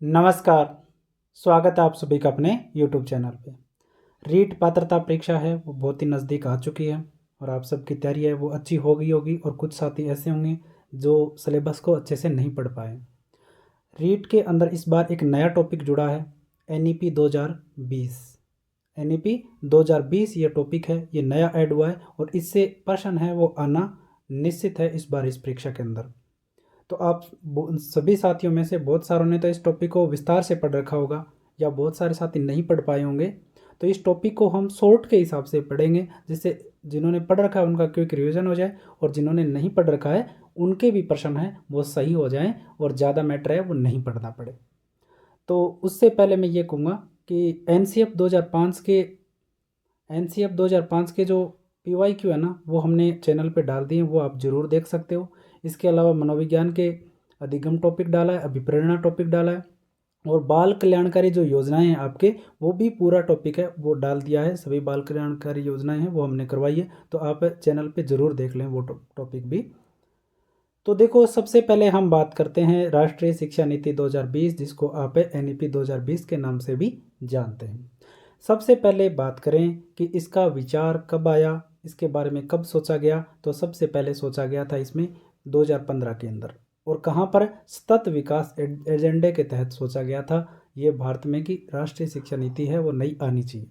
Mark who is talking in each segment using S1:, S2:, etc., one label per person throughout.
S1: नमस्कार। स्वागत है आप सभी का अपने YouTube चैनल पे। रीट पात्रता परीक्षा है वो बहुत ही नज़दीक आ चुकी है और आप सबकी तैयारी है वो अच्छी हो गई होगी और कुछ साथी ऐसे होंगे जो सिलेबस को अच्छे से नहीं पढ़ पाए। रीट के अंदर इस बार एक नया टॉपिक जुड़ा है, NEP 2020। NEP 2020 ये टॉपिक है, ये नया ऐड हुआ है और इससे प्रश्न है वो आना निश्चित है इस बार इस परीक्षा के अंदर। तो आप सभी साथियों में से बहुत सारों ने तो इस टॉपिक को विस्तार से पढ़ रखा होगा या बहुत सारे साथी नहीं पढ़ पाए होंगे। तो इस टॉपिक को हम शॉर्ट के हिसाब से पढ़ेंगे जिससे जिन्होंने पढ़ रखा है उनका क्विक रिवीजन हो जाए और जिन्होंने नहीं पढ़ रखा है उनके भी प्रश्न हैं वो सही हो जाएं और ज़्यादा मैटर है वो नहीं पढ़ना पड़े। तो उससे पहले मैं ये कहूँगा कि एन सी एफ 2005 के जो PYQ है ना वो हमने चैनल पे डाल दिए, वो आप ज़रूर देख सकते हो। इसके अलावा मनोविज्ञान के अधिगम टॉपिक डाला है, अभिप्रेरणा टॉपिक डाला है और बाल कल्याणकारी जो योजनाएं हैं आपके वो भी पूरा टॉपिक है वो डाल दिया है। सभी बाल कल्याणकारी योजनाएं हैं वो हमने करवाई है, तो आप चैनल पे ज़रूर देख लें वो टॉपिक भी। तो देखो, सबसे पहले हम बात करते हैं राष्ट्रीय शिक्षा नीति 2020 जिसको आप NEP 2020 के नाम से भी जानते हैं। सबसे पहले बात करें कि इसका विचार कब आया, इसके बारे में कब सोचा गया, तो सबसे पहले सोचा गया था इसमें 2015 के अंदर। और कहाँ पर? सतत विकास एजेंडे के तहत सोचा गया था ये भारत में कि राष्ट्रीय शिक्षा नीति है वो नई आनी चाहिए।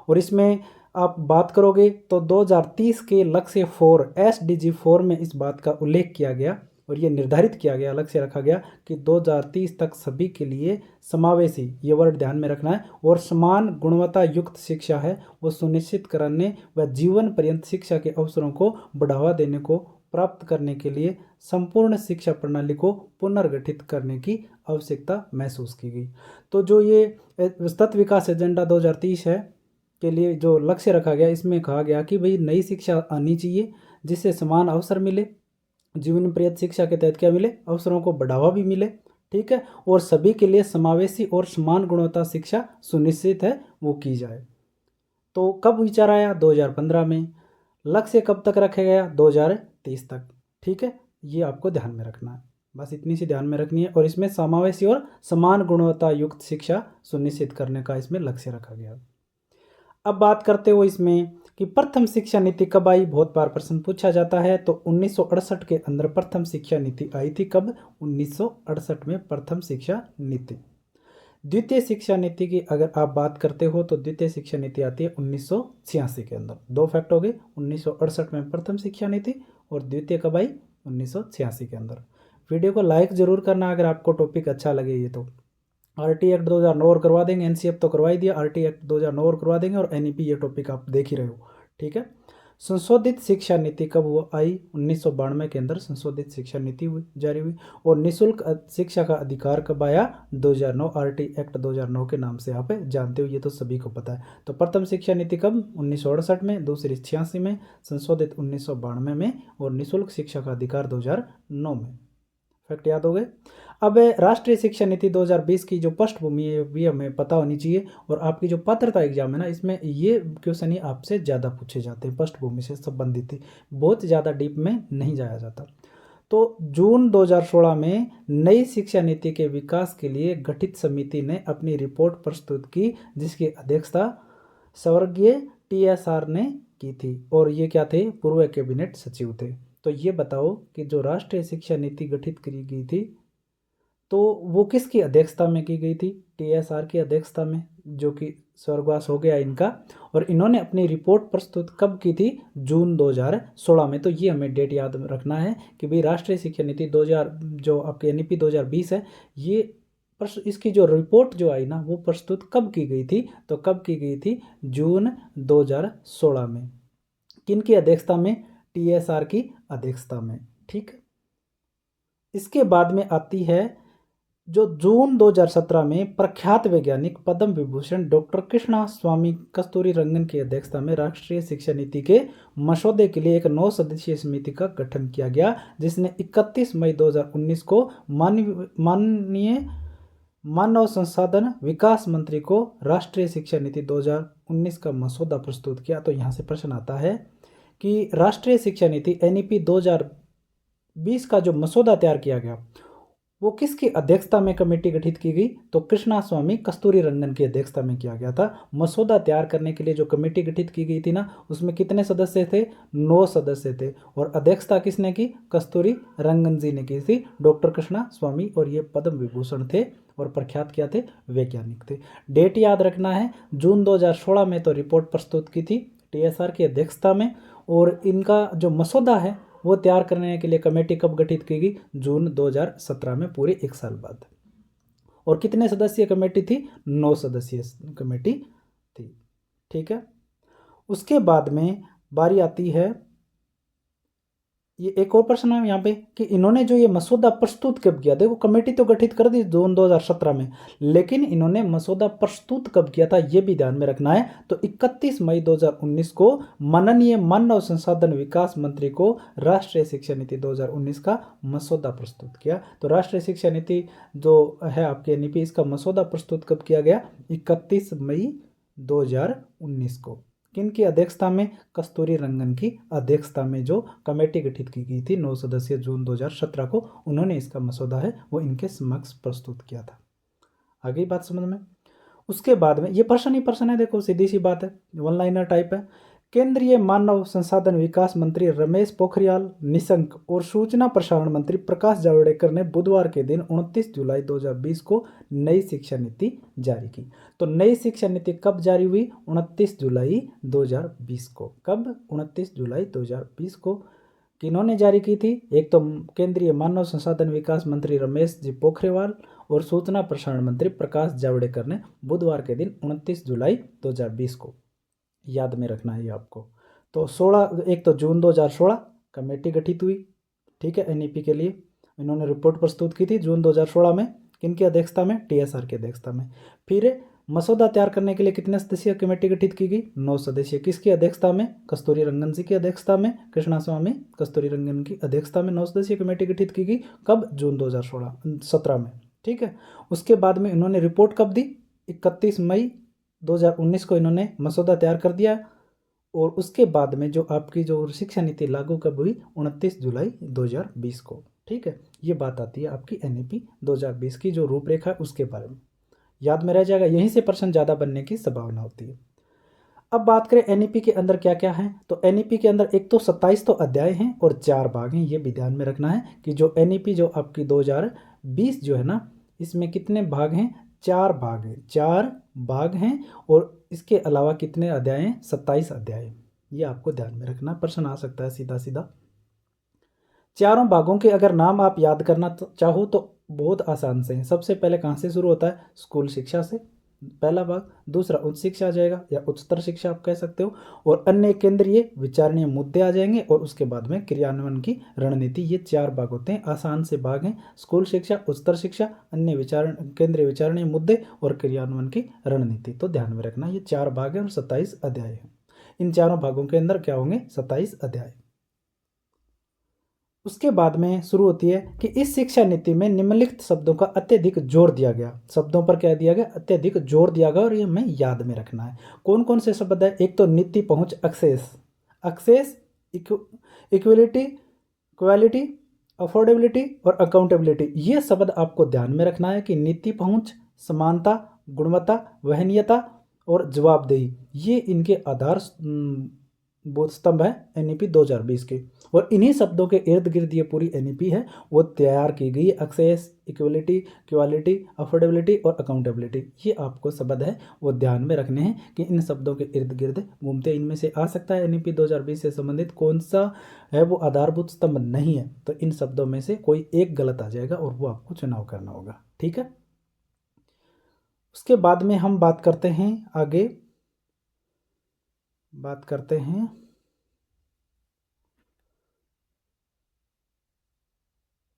S1: और इसमें आप बात करोगे तो 2030 के लक्ष्य 4 SDG 4 में इस बात का उल्लेख किया गया और ये निर्धारित किया गया, लक्ष्य रखा गया कि 2030 तक सभी के लिए समावेशी, ये वर्ड ध्यान में रखना है, और समान गुणवत्ता युक्त शिक्षा है वो सुनिश्चित करने व जीवन पर्यंत शिक्षा के अवसरों को बढ़ावा देने को प्राप्त करने के लिए संपूर्ण शिक्षा प्रणाली को पुनर्गठित करने की आवश्यकता महसूस की गई। तो जो ये सतत विकास एजेंडा 2030 है के लिए जो लक्ष्य रखा गया, इसमें कहा गया कि भाई नई शिक्षा आनी चाहिए जिससे समान अवसर मिले, जीवन पर्यंत शिक्षा के तहत क्या मिले, अवसरों को बढ़ावा भी मिले, ठीक है, और सभी के लिए समावेशी और समान गुणवत्ता शिक्षा सुनिश्चित है वो की जाए। तो कब विचार आया? 2015 में। लक्ष्य कब तक रखा गया? 2030 तक। ठीक है, ये आपको ध्यान में रखना है, बस इतनी सी ध्यान में रखनी है। और इसमें समावेशी और समान गुणवत्ता युक्त शिक्षा सुनिश्चित करने का इसमें लक्ष्य रखा गया। अब बात करते हो इसमें कि प्रथम शिक्षा नीति कब आई, बहुत बार प्रश्न पूछा जाता है। तो 1968 के अंदर प्रथम शिक्षा नीति आई थी। कब? 1968 में प्रथम शिक्षा नीति। द्वितीय शिक्षा नीति की अगर आप बात करते हो तो द्वितीय शिक्षा नीति आती है 1986 के अंदर। दो फैक्ट हो गए, 1968 में प्रथम शिक्षा नीति और द्वितीय कब आई? 1986 के अंदर। वीडियो को लाइक ज़रूर करना अगर आपको टॉपिक अच्छा लगे ये। तो RT एक्ट 2009 और करवा देंगे, NCF तो करवा ही दिया, RT एक्ट 2009 और करवा देंगे और NEP ये टॉपिक आप देख ही रहे हो, ठीक है। संशोधित शिक्षा नीति कब हुआ आई? 1992 के अंदर संशोधित शिक्षा नीति हुई, जारी हुई। और निःशुल्क शिक्षा का अधिकार कब आया? 2009, RT एक्ट 2009 के नाम से आप जानते हो, ये तो सभी को पता है। तो प्रथम शिक्षा नीति कब? 1968 में, दूसरी 86 में, संशोधित 1992 में और निःशुल्क शिक्षा का अधिकार 2009 में। फैक्ट याद हो गए। अब राष्ट्रीय शिक्षा नीति 2020 की जो पृष्ठभूमि है भी हमें पता होनी चाहिए। और आपकी जो पात्रता एग्जाम है ना, इसमें ये क्वेश्चन ही आपसे ज़्यादा पूछे जाते हैं, पृष्ठभूमि से संबंधित ही, बहुत ज़्यादा डीप में नहीं जाया जाता। तो जून 2016 में नई शिक्षा नीति के विकास के लिए गठित समिति ने अपनी रिपोर्ट प्रस्तुत की जिसकी अध्यक्षता स्वर्गीय TSR ने की थी। और ये क्या थे? पूर्व कैबिनेट सचिव थे। तो ये बताओ कि जो राष्ट्रीय शिक्षा नीति गठित की गई थी तो वो किसकी अध्यक्षता में की गई थी? TSR की अध्यक्षता में, जो कि स्वर्गवास हो गया इनका। और इन्होंने अपनी रिपोर्ट प्रस्तुत कब की थी? जून 2016 में। तो ये हमें डेट याद रखना है कि भाई राष्ट्रीय शिक्षा नीति 2000 जो आपके NEP 2020 है, ये इसकी जो रिपोर्ट जो आई ना वो प्रस्तुत कब की गई थी? तो कब की गई थी? जून 2016 में। किन की अध्यक्षता में? TSR की अध्यक्षता में, ठीक। इसके बाद में आती है जो जून 2017 में प्रख्यात वैज्ञानिक पद्म विभूषण डॉक्टर कृष्णा स्वामी कस्तूरी रंगन की अध्यक्षता में राष्ट्रीय शिक्षा नीति के मसौदे के लिए एक 9 सदस्यीय समिति का गठन किया गया जिसने 31 मई 2019 को माननीय मानव संसाधन विकास मंत्री को राष्ट्रीय शिक्षा नीति 2019 का मसौदा प्रस्तुत किया। तो यहाँ से प्रश्न आता है कि राष्ट्रीय शिक्षा नीति NEP 2020 का जो मसौदा तैयार किया गया वो किसकी अध्यक्षता में कमेटी गठित की गई? तो कृष्णा स्वामी कस्तूरी रंगन की अध्यक्षता में किया गया था। मसौदा तैयार करने के लिए जो कमेटी गठित की गई थी ना, उसमें कितने सदस्य थे? 9 सदस्य थे। और अध्यक्षता किसने की? कस्तूरी रंगन जी ने की थी, डॉक्टर कृष्णा स्वामी। और ये पद्म विभूषण थे और प्रख्यात क्या थे? वैज्ञानिक थे। डेट याद रखना है, जून 2016 में तो रिपोर्ट प्रस्तुत की थी TSR की अध्यक्षता में। और इनका जो मसौदा है वो तैयार करने के लिए कमेटी कब गठित की गई? जून 2017 में, पूरे 1 साल बाद। और कितने सदस्यीय कमेटी थी? 9 सदस्यीय कमेटी थी। ठीक है। उसके बाद में बारी आती है, ये एक और प्रश्न है यहाँ पे कि इन्होंने जो ये मसौदा प्रस्तुत कब किया? देखो कमेटी तो गठित कर दी जून 2017 में, लेकिन इन्होंने मसौदा प्रस्तुत कब किया था ये भी ध्यान में रखना है। तो 31 मई 2019 को माननीय मानव संसाधन विकास मंत्री को राष्ट्रीय शिक्षा नीति 2019 का मसौदा प्रस्तुत किया। तो राष्ट्रीय शिक्षा नीति जो है आपके NEP, इसका मसौदा प्रस्तुत कब किया गया? 31 मई 2019 को। किन की अध्यक्षता में? कस्तूरी रंगन की अध्यक्षता में जो कमेटी गठित की गई थी 9 सदस्यीय जून 2017 को, उन्होंने इसका मसौदा है वो इनके समक्ष प्रस्तुत किया था। आगे बात समझ में। उसके बाद में ये प्रश्न ही प्रश्न है, देखो सीधी सी बात है, वन लाइनर टाइप है। केंद्रीय मानव संसाधन विकास मंत्री रमेश पोखरियाल निशंक और सूचना प्रसारण मंत्री प्रकाश जावड़ेकर ने बुधवार के दिन 29 जुलाई 2020 को नई शिक्षा नीति जारी की। तो नई शिक्षा नीति कब जारी हुई? 29 जुलाई 2020 को। कब? 29 जुलाई 2020 को। किन्होंने जारी की थी? एक तो केंद्रीय मानव संसाधन विकास मंत्री रमेश जी पोखरियाल और सूचना प्रसारण मंत्री प्रकाश जावड़ेकर ने बुधवार के दिन 29 जुलाई 2020 को। याद में रखना है ये आपको। तो 16, एक तो जून 2016 कमेटी गठित हुई, ठीक है, NEP के लिए। इन्होंने रिपोर्ट प्रस्तुत की थी जून 2016 में। किनकी अध्यक्षता में? TSR की अध्यक्षता में। फिर मसौदा तैयार करने के लिए कितने सदस्यीय कमेटी गठित की गई? 9 सदस्यीय। किसकी अध्यक्षता में? कस्तूरी रंगन जी की अध्यक्षता में। कृष्णा स्वामी कस्तूरी रंगन की अध्यक्षता में 9 सदस्यीय कमेटी गठित की गई। कब? जून 2017 में। ठीक है। उसके बाद में इन्होंने रिपोर्ट कब दी? 31 मई 2019 को इन्होंने मसौदा तैयार कर दिया। और उसके बाद में जो आपकी जो शिक्षा नीति लागू कब हुई? 29 जुलाई 2020 को। ठीक है। ये बात आती है आपकी NEP 2020 की जो रूपरेखा है उसके बारे में। याद में रह जाएगा, यहीं से प्रश्न ज़्यादा बनने की संभावना होती है। अब बात करें NEP के अंदर क्या क्या है। तो NEP के अंदर एक तो 27 तो अध्याय हैं और 4 भाग हैं। ये भी ध्यान में रखना है कि जो NEP जो आपकी 2020 जो है ना, इसमें कितने भाग हैं? 4 भाग हैं। 4 भाग हैं। और इसके अलावा कितने अध्याय हैं? 27 अध्याय हैं। ये आपको ध्यान में रखना, प्रश्न आ सकता है सीधा सीधा। चारों भागों के अगर नाम आप याद करना चाहो तो बहुत आसान से हैं। सबसे पहले कहाँ से शुरू होता है? स्कूल शिक्षा से, पहला भाग। दूसरा उच्च शिक्षा आ जाएगा या उच्चतर शिक्षा आप कह सकते हो। और अन्य केंद्रीय विचारणीय मुद्दे आ जाएंगे। और उसके बाद में क्रियान्वयन की रणनीति। ये 4 भाग होते हैं, आसान से भाग हैं। स्कूल शिक्षा, उच्चतर शिक्षा, अन्य केंद्रीय विचारणीय मुद्दे और क्रियान्वयन की रणनीति। तो ध्यान में रखना ये 4 भाग हैं और 27 अध्याय हैं। इन चारों भागों के अंदर क्या होंगे? 27 अध्याय। उसके बाद में शुरू होती है कि इस शिक्षा नीति में निम्नलिखित शब्दों का अत्यधिक जोर दिया गया। शब्दों पर क्या दिया गया? अत्यधिक जोर दिया गया। और ये हमें याद में रखना है। कौन कौन से शब्द है? एक तो नीति पहुंच, एक्सेस, इक्वलिटी, क्वालिटी, अफोर्डेबिलिटी और अकाउंटेबिलिटी। ये शब्द आपको ध्यान में रखना है कि नीति पहुंच, समानता, गुणवत्ता, वहनीयता और जवाबदेही, ये इनके आधार बोध स्तंभ है NEP 2020 के। और इन्हीं शब्दों के इर्द गिर्द ये पूरी NEP है वो तैयार की गई। एक्सेस, इक्वलिटी, क्वालिटी, अफोर्डेबिलिटी और अकाउंटेबिलिटी, ये आपको शब्द है वो ध्यान में रखने हैं कि इन शब्दों के इर्द गिर्द घूमते। इनमें से आ सकता है NEP 2020 से संबंधित कौन सा है वो आधारभूत स्तंभ नहीं है। तो इन शब्दों में से कोई एक गलत आ जाएगा और वो आपको चुनाव करना होगा। ठीक है। उसके बाद में हम बात करते हैं आगे, बात करते हैं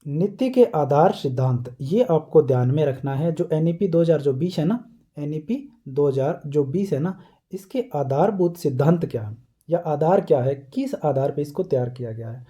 S1: नीति के आधार सिद्धांत। ये आपको ध्यान में रखना है। जो NEP 2020 है ना, NEP 2020 है ना, इसके आधारभूत सिद्धांत क्या है या आधार क्या है, किस आधार पे इसको तैयार किया गया है,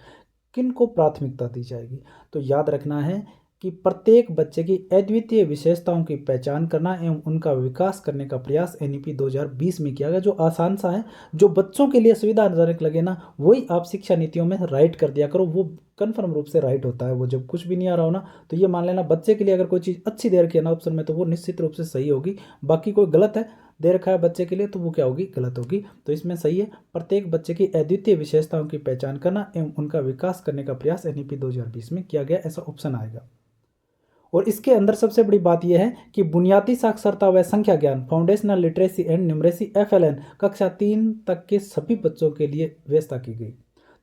S1: किन को प्राथमिकता दी जाएगी। तो याद रखना है कि प्रत्येक बच्चे की अद्वितीय विशेषताओं की पहचान करना एवं उनका विकास करने का प्रयास एनईपी 2020 में किया गया। जो आसान सा है, जो बच्चों के लिए सुविधाजनक लगे ना, वही आप शिक्षा नीतियों में राइट कर दिया करो। वो कन्फर्म रूप से राइट होता है। वो जब कुछ भी नहीं आ रहा हो ना, तो ये मान लेना बच्चे के लिए अगर कोई चीज़ अच्छी दे रखी है ना ऑप्शन में, तो वो निश्चित रूप से सही होगी। बाकी कोई गलत है दे रखा है बच्चे के लिए, तो वो क्या होगी, गलत होगी। तो इसमें सही है, प्रत्येक बच्चे की अद्वितीय विशेषताओं की पहचान करना एवं उनका विकास करने का प्रयास एनईपी 2020 में किया गया, ऐसा ऑप्शन आएगा। और इसके अंदर सबसे बड़ी बात यह है कि बुनियादी साक्षरता व संख्या ज्ञान, foundational literacy and numeracy FLN, कक्षा 3 तक के सभी बच्चों के लिए व्यवस्था की गई।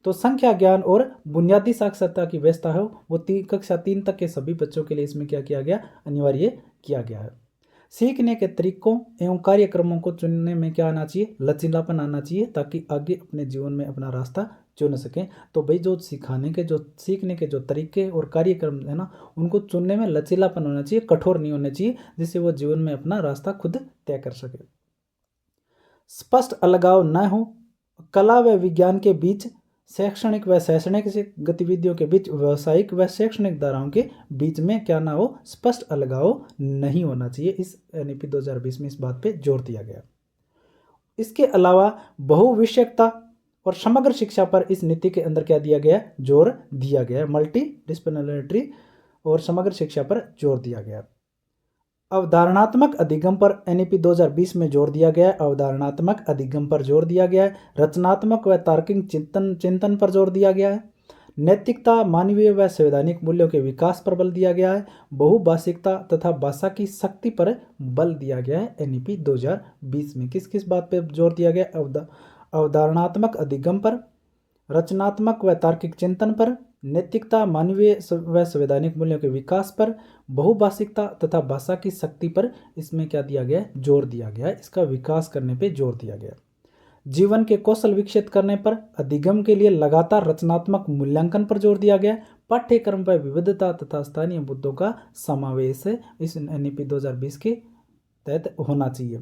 S1: तो संख्या ज्ञान और बुनियादी साक्षरता की व्यवस्था है वो कक्षा 3 तक के सभी बच्चों के लिए इसमें क्या किया गया, अनिवार्य किया गया है। सीखने के तरीकों एवं कार्यक्रमों को चुनने में क्या आना चाहिए, लचीलापन आना चाहिए, ताकि आगे अपने जीवन में अपना रास्ता चुन सकें। तो भाई जो सिखाने के, जो सीखने के जो तरीके और कार्यक्रम है ना, उनको चुनने में लचीलापन होना चाहिए, कठोर नहीं होने चाहिए, जिससे वो जीवन में अपना रास्ता खुद तय कर सके। स्पष्ट अलगाव न हो, कला व विज्ञान के बीच, शैक्षणिक व शैक्षणिक गतिविधियों के बीच, व्यावसायिक व शैक्षणिक धाराओं के बीच में क्या ना हो, स्पष्ट अलगाव नहीं होना चाहिए। इस एनईपी 2020 में इस बात पे जोर दिया गया। इसके अलावा बहुविषयकता और समग्र शिक्षा पर इस नीति के अंदर क्या दिया गया, जोर दिया गया। मल्टी डिसिप्लिनरी और समग्र शिक्षा पर जोर दिया गया। अवधारणात्मक अधिगम पर एनईपी 2020 में जोर दिया गया है। अवधारणात्मक अधिगम पर जोर दिया गया है। रचनात्मक व तार्किक चिंतन पर जोर दिया गया है। नैतिकता, मानवीय व संवैधानिक मूल्यों के विकास पर बल दिया गया है। बहुभाषिकता तथा भाषा की शक्ति पर बल दिया गया है। एनईपी 2020 में किस किस बात पर जोर दिया गया, अवधारणात्मक अधिगम पर, रचनात्मक व तार्किक चिंतन पर, नैतिकता, मानवीय व संवैधानिक मूल्यों के विकास पर, बहुभाषिकता तथा भाषा की शक्ति पर इसमें क्या दिया गया है, जोर दिया गया है। इसका विकास करने पे जोर दिया गया। जीवन के कौशल विकसित करने पर, अधिगम के लिए लगातार रचनात्मक मूल्यांकन पर जोर दिया गया। पाठ्यक्रम पर विविधता तथा स्थानीय मुद्दों का समावेश इस एनईपी 2020 के तहत होना चाहिए।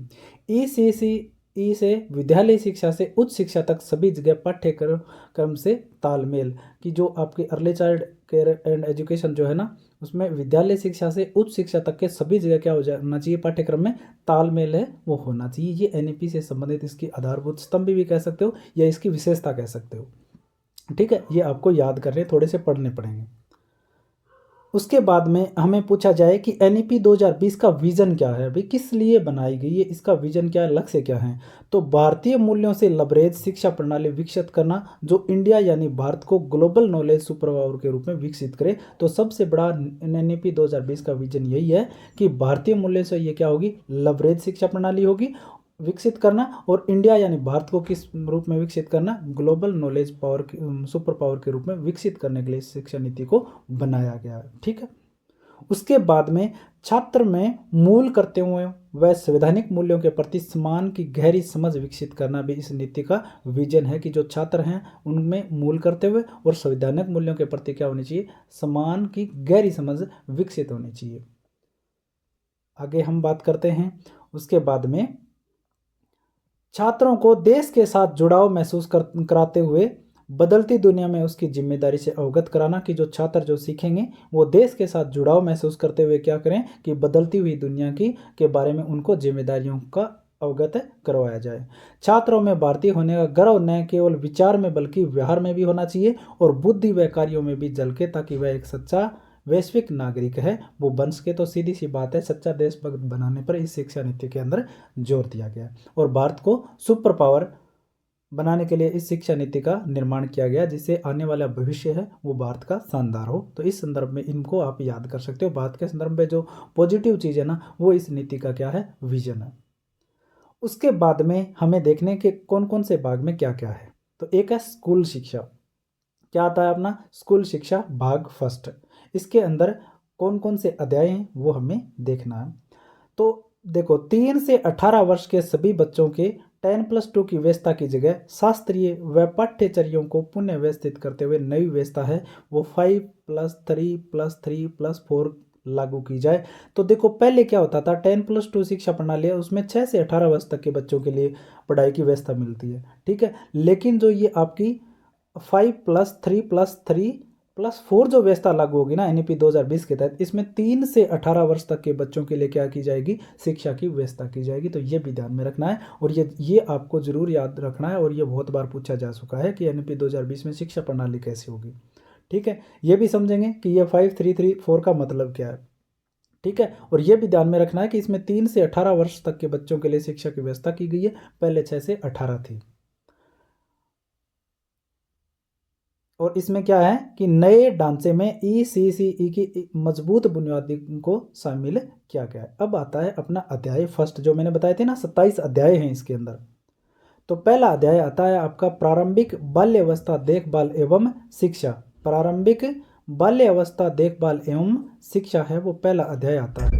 S1: ई से विद्यालय शिक्षा से उच्च शिक्षा तक सभी जगह पाठ्यक्रम से तालमेल, की जो आपके early child care and education जो है ना, उसमें विद्यालय शिक्षा से उच्च शिक्षा तक के सभी जगह क्या हो जाना चाहिए, पाठ्यक्रम में तालमेल है वो होना चाहिए। ये एनईपी से संबंधित इसकी आधारभूत स्तंभ भी कह सकते हो या इसकी विशेषता कह सकते हो। ठीक है, ये आपको याद करने थोड़े से पढ़ने पड़ेंगे। उसके बाद में हमें पूछा जाए कि एनईपी 2020 का विजन क्या है, भाई किस लिए बनाई गई है, इसका विजन क्या है, लक्ष्य क्या है। तो भारतीय मूल्यों से लबरेज शिक्षा प्रणाली विकसित करना, जो इंडिया यानी भारत को ग्लोबल नॉलेज सुपर पावर के रूप में विकसित करे। तो सबसे बड़ा एनईपी 2020 का विजन यही है कि भारतीय मूल्यों से ये क्या होगी, लबरेज शिक्षा प्रणाली होगी विकसित करना, और इंडिया यानी भारत को किस रूप में विकसित करना, global knowledge power super power के रूप में विकसित करने के लिए शिक्षा नीति को बनाया गया है। ठीक है, उसके बाद में छात्र में मूल करते हुए वह संवैधानिक मूल्यों के प्रति सम्मान की गहरी समझ विकसित करना भी इस नीति का विजन है, कि जो छात्र हैं उनमें मूल करते हुए और संवैधानिक मूल्यों के प्रति क्या होनी चाहिए, सम्मान की गहरी समझ विकसित होनी चाहिए। आगे हम बात करते हैं। उसके बाद में छात्रों को देश के साथ जुड़ाव महसूस कराते हुए बदलती दुनिया में उसकी जिम्मेदारी से अवगत कराना, कि जो छात्र जो सीखेंगे वो देश के साथ जुड़ाव महसूस करते हुए क्या करें, कि बदलती हुई दुनिया के बारे में उनको जिम्मेदारियों का अवगत करवाया जाए। छात्रों में भारतीय होने का गर्व न केवल विचार में बल्कि व्यवहार में भी होना चाहिए और बुद्धि व कार्यों में भी झलके, ताकि वह एक सच्चा वैश्विक नागरिक है वो बन सके। तो सीधी सी बात है, सच्चा देशभक्त बनाने पर इस शिक्षा नीति के अंदर जोर दिया गया और भारत को सुपर पावर बनाने के लिए इस शिक्षा नीति का निर्माण किया गया, जिससे आने वाला भविष्य है वो भारत का शानदार हो। तो इस संदर्भ में इनको आप याद कर सकते हो। भारत के संदर्भ में जो पॉजिटिव चीज़ है ना, वो इस नीति का क्या है, विजन है। उसके बाद में हमें देखने के कौन कौन से भाग में क्या क्या है। तो एक है स्कूल शिक्षा, क्या आता है अपना, स्कूल शिक्षा भाग फर्स्ट। इसके अंदर कौन कौन से अध्याय हैं वो हमें देखना है। तो देखो, 3 से 18 वर्ष के सभी बच्चों के 10+2 की व्यवस्था की जगह शास्त्रीय व पाठ्यचर्यों को पुनः व्यवस्थित करते हुए नई व्यवस्था है वो 5+3+3+4 लागू की जाए। तो देखो, पहले क्या होता था, 10+2 शिक्षा प्रणाली है, उसमें 6 से 18 वर्ष तक के बच्चों के लिए पढ़ाई की व्यवस्था मिलती है। ठीक है, लेकिन जो ये आपकी 5+3+3 +4 जो व्यवस्था लागू होगी ना NEP 2020 के तहत, इसमें 3 से 18 वर्ष तक के बच्चों के लिए क्या की जाएगी, शिक्षा की व्यवस्था की जाएगी। तो ये भी ध्यान में रखना है और ये आपको ज़रूर याद रखना है, और ये बहुत बार पूछा जा चुका है कि NEP 2020 में शिक्षा प्रणाली कैसी होगी। ठीक है, ये भी समझेंगे कि ये 5334 का मतलब क्या है। ठीक है, और ये भी ध्यान में रखना है कि इसमें 3 से 18 वर्ष तक के बच्चों के लिए शिक्षा की व्यवस्था की गई है, पहले 6 से 18 थी। और इसमें क्या है कि नए ढांचे में ECCE की मजबूत बुनियादी को शामिल किया गया है। अब आता है अपना अध्याय फर्स्ट, जो मैंने बताए थे ना 27 अध्याय हैं इसके अंदर। तो पहला अध्याय आता है आपका प्रारंभिक बाल्यावस्था देखभाल एवं शिक्षा। प्रारंभिक बाल्यावस्था देखभाल एवं शिक्षा है वो पहला अध्याय आता है।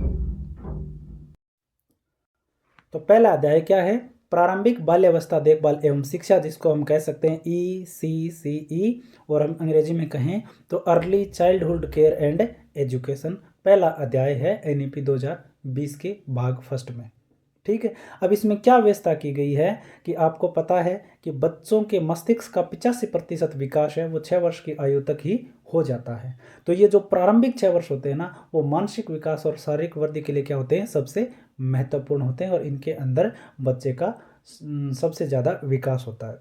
S1: तो पहला अध्याय क्या है, प्रारंभिक बाल्यावस्था देखभाल एवं शिक्षा, जिसको हम कह सकते हैं ECCE, और हम अंग्रेजी में कहें तो early childhood care and education. पहला अध्याय है NEP 2020 के भाग फर्स्ट में। ठीक है, अब इसमें क्या व्यवस्था की गई है कि आपको पता है कि बच्चों के मस्तिष्क का 85% विकास है वो 6 वर्ष की आयु तक ही हो जाता है। तो ये जो प्रारंभिक 6 वर्ष होते हैं ना, वो मानसिक विकास और शारीरिक वृद्धि के लिए क्या होते हैं, सबसे महत्वपूर्ण होते हैं, और इनके अंदर बच्चे का सबसे ज़्यादा विकास होता है।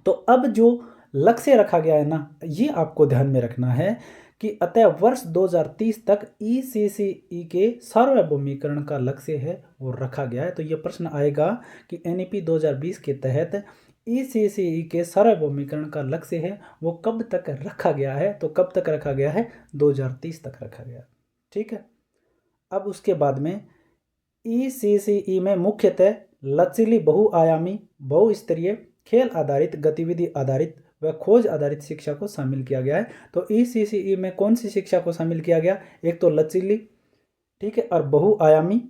S1: तो अब जो लक्ष्य रखा गया है ना, ये आपको ध्यान में रखना है कि अतः वर्ष 2030 तक ECCE के सार्वभौमिकरण का लक्ष्य है वो रखा गया है। तो ये प्रश्न आएगा कि NEP 2020 के तहत ECCE के सार्वभौमिकरण का लक्ष्य है वो कब तक रखा गया है, तो कब तक रखा गया है, 2030 तक रखा गया। ठीक है, अब उसके बाद में ECCE में मुख्यतः लचीली बहुआयामी बहुस्तरीय खेल आधारित गतिविधि आधारित व खोज आधारित शिक्षा को शामिल किया गया है। तो ECCE में कौन सी शिक्षा को शामिल किया गया, एक तो लचीली, ठीक है, और बहुआयामी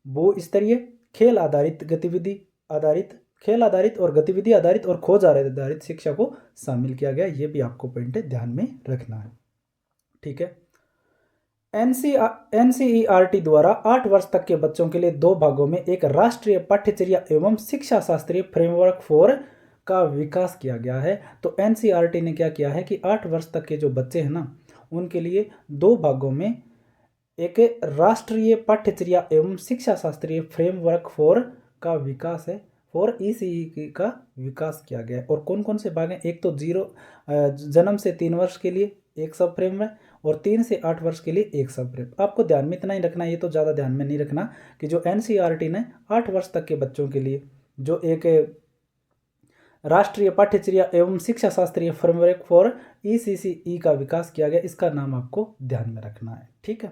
S1: बहुस्तरीय खेल आधारित गतिविधि आधारित खेल आधारित और गतिविधि आधारित और खोज आधारित शिक्षा को शामिल किया गया। ये भी आपको पॉइंट ध्यान में रखना है। ठीक है, NCERT द्वारा 8 वर्ष तक के बच्चों के लिए 2 भागों में एक राष्ट्रीय पाठ्यचर्या एवं शिक्षा शास्त्रीय फ्रेमवर्क 4 का विकास किया गया है। तो NCERT ने क्या किया है कि 8 वर्ष तक के जो बच्चे हैं ना, उनके लिए 2 भागों में एक राष्ट्रीय पाठ्यचर्या एवं शिक्षा शास्त्रीय फ्रेमवर्क 4 का विकास है, और ECE का विकास किया गया है। और कौन कौन से भाग हैं, एक तो जन्म से 3 वर्ष के लिए एक सब फ्रेम है, और 3 से 8 वर्ष के लिए एक सब फ्रेम। आपको ध्यान में इतना ही रखना, ये तो ज़्यादा ध्यान में नहीं रखना कि जो NCERT ने 8 वर्ष तक के बच्चों के लिए जो एक राष्ट्रीय पाठ्यचर्या एवं शिक्षा शास्त्रीय फ्रेमवर्क फॉर ECCE का विकास किया गया, इसका नाम आपको ध्यान में रखना है। ठीक है,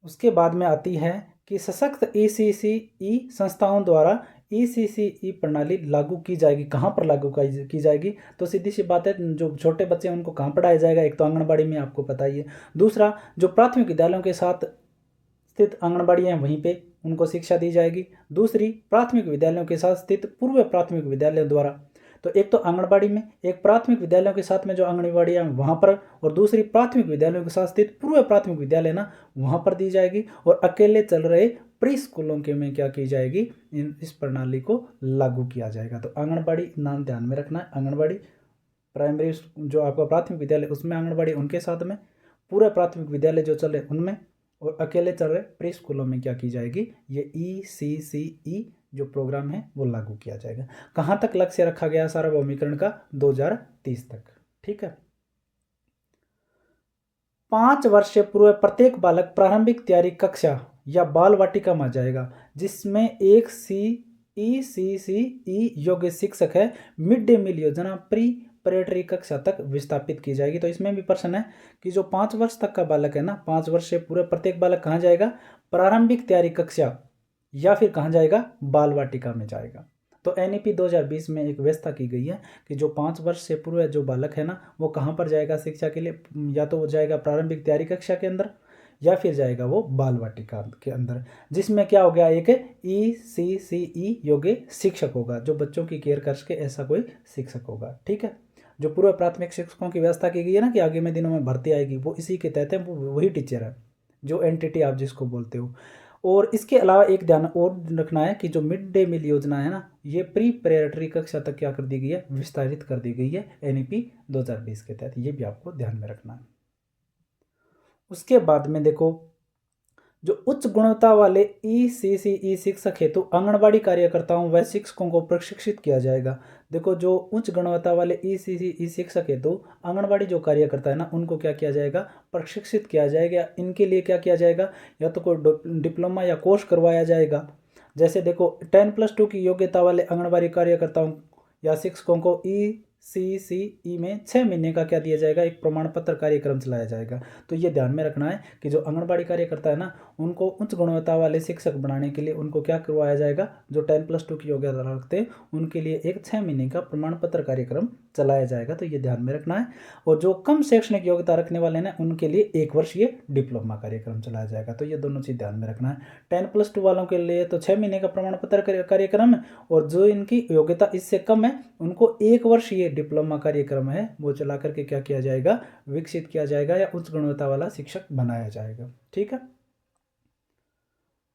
S1: उसके बाद में आती है कि सशक्त ECCE संस्थाओं द्वारा ECCE प्रणाली लागू की जाएगी। कहाँ पर लागू की जाएगी, तो सीधी सी बात है, जो छोटे बच्चे हैं उनको कहाँ पढ़ाया जाएगा, एक तो आंगनबाड़ी में, आपको पता ही है। दूसरा, जो प्राथमिक विद्यालयों के साथ स्थित आंगनबाड़ी हैं वहीं पे उनको शिक्षा दी जाएगी। दूसरी, प्राथमिक विद्यालयों के साथ स्थित पूर्व प्राथमिक विद्यालयों द्वारा, तो एक तो आंगनबाड़ी में, एक प्राथमिक विद्यालयों के साथ में जो आंगनबाड़ियाँ वहाँ पर, और दूसरी प्राथमिक विद्यालयों के साथ स्थित पूर्व प्राथमिक विद्यालय ना, वहाँ पर दी जाएगी। और अकेले चल रहे प्री स्कूलों के में क्या की जाएगी, इस प्रणाली को लागू किया जाएगा। तो आंगनबाड़ी नाम ध्यान में रखना है, आंगनबाड़ी प्राइमरी जो आपका प्राथमिक विद्यालय उसमें आंगनबाड़ी उनके साथ में, पूरा प्राथमिक विद्यालय जो चले उनमें, और अकेले चल रहे प्री स्कूलों में क्या की जाएगी, ये ECCE जो प्रोग्राम है वो लागू किया जाएगा। कहाँ तक लक्ष्य रखा गया सार्वभौमिकरण का, 2030 तक। ठीक है, 5 वर्ष से पूर्व प्रत्येक बालक प्रारंभिक तैयारी कक्षा या बाल वाटिका में जाएगा, जिसमें एक ECCE योग्य शिक्षक है। मिड डे मील योजना प्री प्रेटरी कक्षा तक विस्थापित की जाएगी। तो इसमें भी प्रश्न है कि जो 5 वर्ष तक का बालक है ना, 5 वर्ष से पूरे प्रत्येक बालक कहाँ जाएगा, प्रारंभिक तैयारी कक्षा या फिर कहाँ जाएगा, बाल वाटिका में जाएगा। तो NEP 2020 में एक व्यवस्था की गई है कि जो 5 वर्ष से पूर्व जो बालक है ना, वो कहाँ पर जाएगा शिक्षा के लिए, या तो वो जाएगा प्रारंभिक तैयारी कक्षा के अंदर या फिर जाएगा वो बाल वाटिका के अंदर, जिसमें क्या हो गया, एक ECCE योग्य शिक्षक होगा जो बच्चों की केयर कर सके, ऐसा कोई शिक्षक होगा। ठीक है, जो पूर्व प्राथमिक शिक्षकों की व्यवस्था की गई है ना कि आगे में दिनों में भर्ती आएगी, वो इसी के तहत है, वो वही टीचर है जो एंटिटी आप जिसको बोलते हो। और इसके अलावा एक ध्यान और रखना है कि जो मिड डे मील योजना है ना, ये प्री प्रेटरी कक्षा तक क्या कर दी गई है, विस्तारित कर दी गई है NEP 2020 के तहत। ये भी आपको ध्यान में रखना है। उसके बाद में देखो, जो उच्च गुणवत्ता वाले ECCE शिक्षक हेतु आंगनबाड़ी कार्यकर्ताओं व शिक्षकों को प्रशिक्षित किया जाएगा। देखो, जो उच्च गुणवत्ता वाले ECCE शिक्षक हेतु आंगनबाड़ी जो कार्यकर्ता है ना, उनको क्या किया जाएगा, प्रशिक्षित किया जाएगा। इनके लिए क्या किया जाएगा, या तो कोई डिप्लोमा या कोर्स करवाया जाएगा। जैसे देखो, 10+2 की योग्यता वाले आंगनबाड़ी कार्यकर्ताओं या शिक्षकों को ECCE में 6 महीने का क्या दिया जाएगा, एक प्रमाण पत्र कार्यक्रम चलाया जाएगा। तो ये ध्यान में रखना है कि जो आंगनबाड़ी कार्यकर्ता है ना, उनको उच्च गुणवत्ता वाले शिक्षक बनाने के लिए उनको क्या करवाया जाएगा, जो 10+2 की योग्यता रखते हैं उनके लिए एक 6 महीने का प्रमाण पत्र कार्यक्रम चलाया जाएगा। तो ये ध्यान में रखना है। और जो कम शैक्षणिक योग्यता रखने वाले हैं उनके लिए 1 वर्ष ये डिप्लोमा कार्यक्रम चलाया जाएगा। तो ये दोनों चीज़ ध्यान में रखना है। 10+2 वालों के लिए तो 6 महीने का प्रमाण पत्र कार्यक्रम है, और जो इनकी योग्यता इससे कम है उनको 1 वर्ष ये डिप्लोमा कार्यक्रम है वो चला करके क्या किया जाएगा, विकसित किया जाएगा या उच्च गुणवत्ता वाला शिक्षक बनाया जाएगा। ठीक है।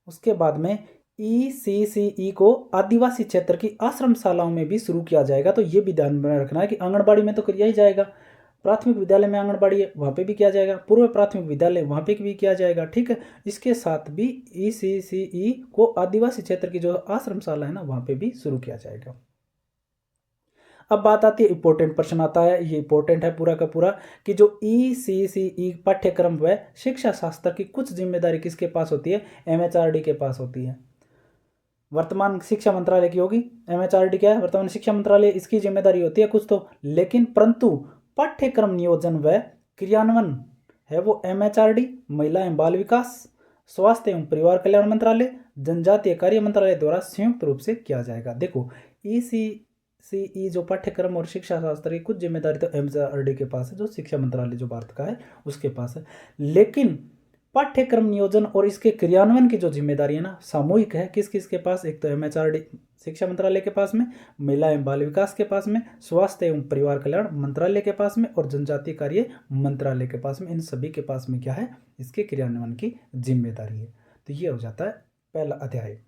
S1: उसके बाद में ECCE को आदिवासी क्षेत्र की आश्रमशालाओं में भी शुरू किया जाएगा। तो ये भी ध्यान में रखना है कि आंगनबाड़ी में तो किया ही जाएगा, प्राथमिक विद्यालय में आंगनबाड़ी है वहाँ पे भी किया जाएगा, पूर्व प्राथमिक विद्यालय वहाँ पे भी किया जाएगा। ठीक है। इसके साथ भी ECCE को आदिवासी क्षेत्र की जो आश्रमशाला है ना, वहाँ पे भी शुरू किया जाएगा। अब बात आती है, इंपॉर्टेंट प्रश्न आता है, ये इंपॉर्टेंट है पूरा का पूरा, कि जो ECCE पाठ्यक्रम व शिक्षा शास्त्र की कुछ जिम्मेदारी किसके पास होती है, MHRD के पास होती है। वर्तमान शिक्षा मंत्रालय की होगी। MHRD क्या है, वर्तमान शिक्षा मंत्रालय, इसकी जिम्मेदारी होती है कुछ तो, लेकिन परंतु पाठ्यक्रम नियोजन व क्रियान्वयन है वो MHRD, महिला एवं बाल विकास, स्वास्थ्य एवं परिवार कल्याण मंत्रालय, जनजातीय कार्य मंत्रालय द्वारा संयुक्त रूप से किया जाएगा। देखो, ECCE जो पाठ्यक्रम और शिक्षा शास्त्र की कुछ जिम्मेदारी तो MHRD के पास है, जो शिक्षा मंत्रालय जो भारत का है उसके पास है, लेकिन पाठ्यक्रम नियोजन और इसके क्रियान्वयन की जो जिम्मेदारी है ना, सामूहिक है। किस किस के पास, एक तो MHRD शिक्षा मंत्रालय के पास में, महिला एवं बाल विकास के पास में, स्वास्थ्य एवं परिवार कल्याण मंत्रालय के पास में, और जनजातीय कार्य मंत्रालय के पास में। इन सभी के पास में क्या है, इसके क्रियान्वयन की जिम्मेदारी है। तो ये हो जाता है पहला अध्याय।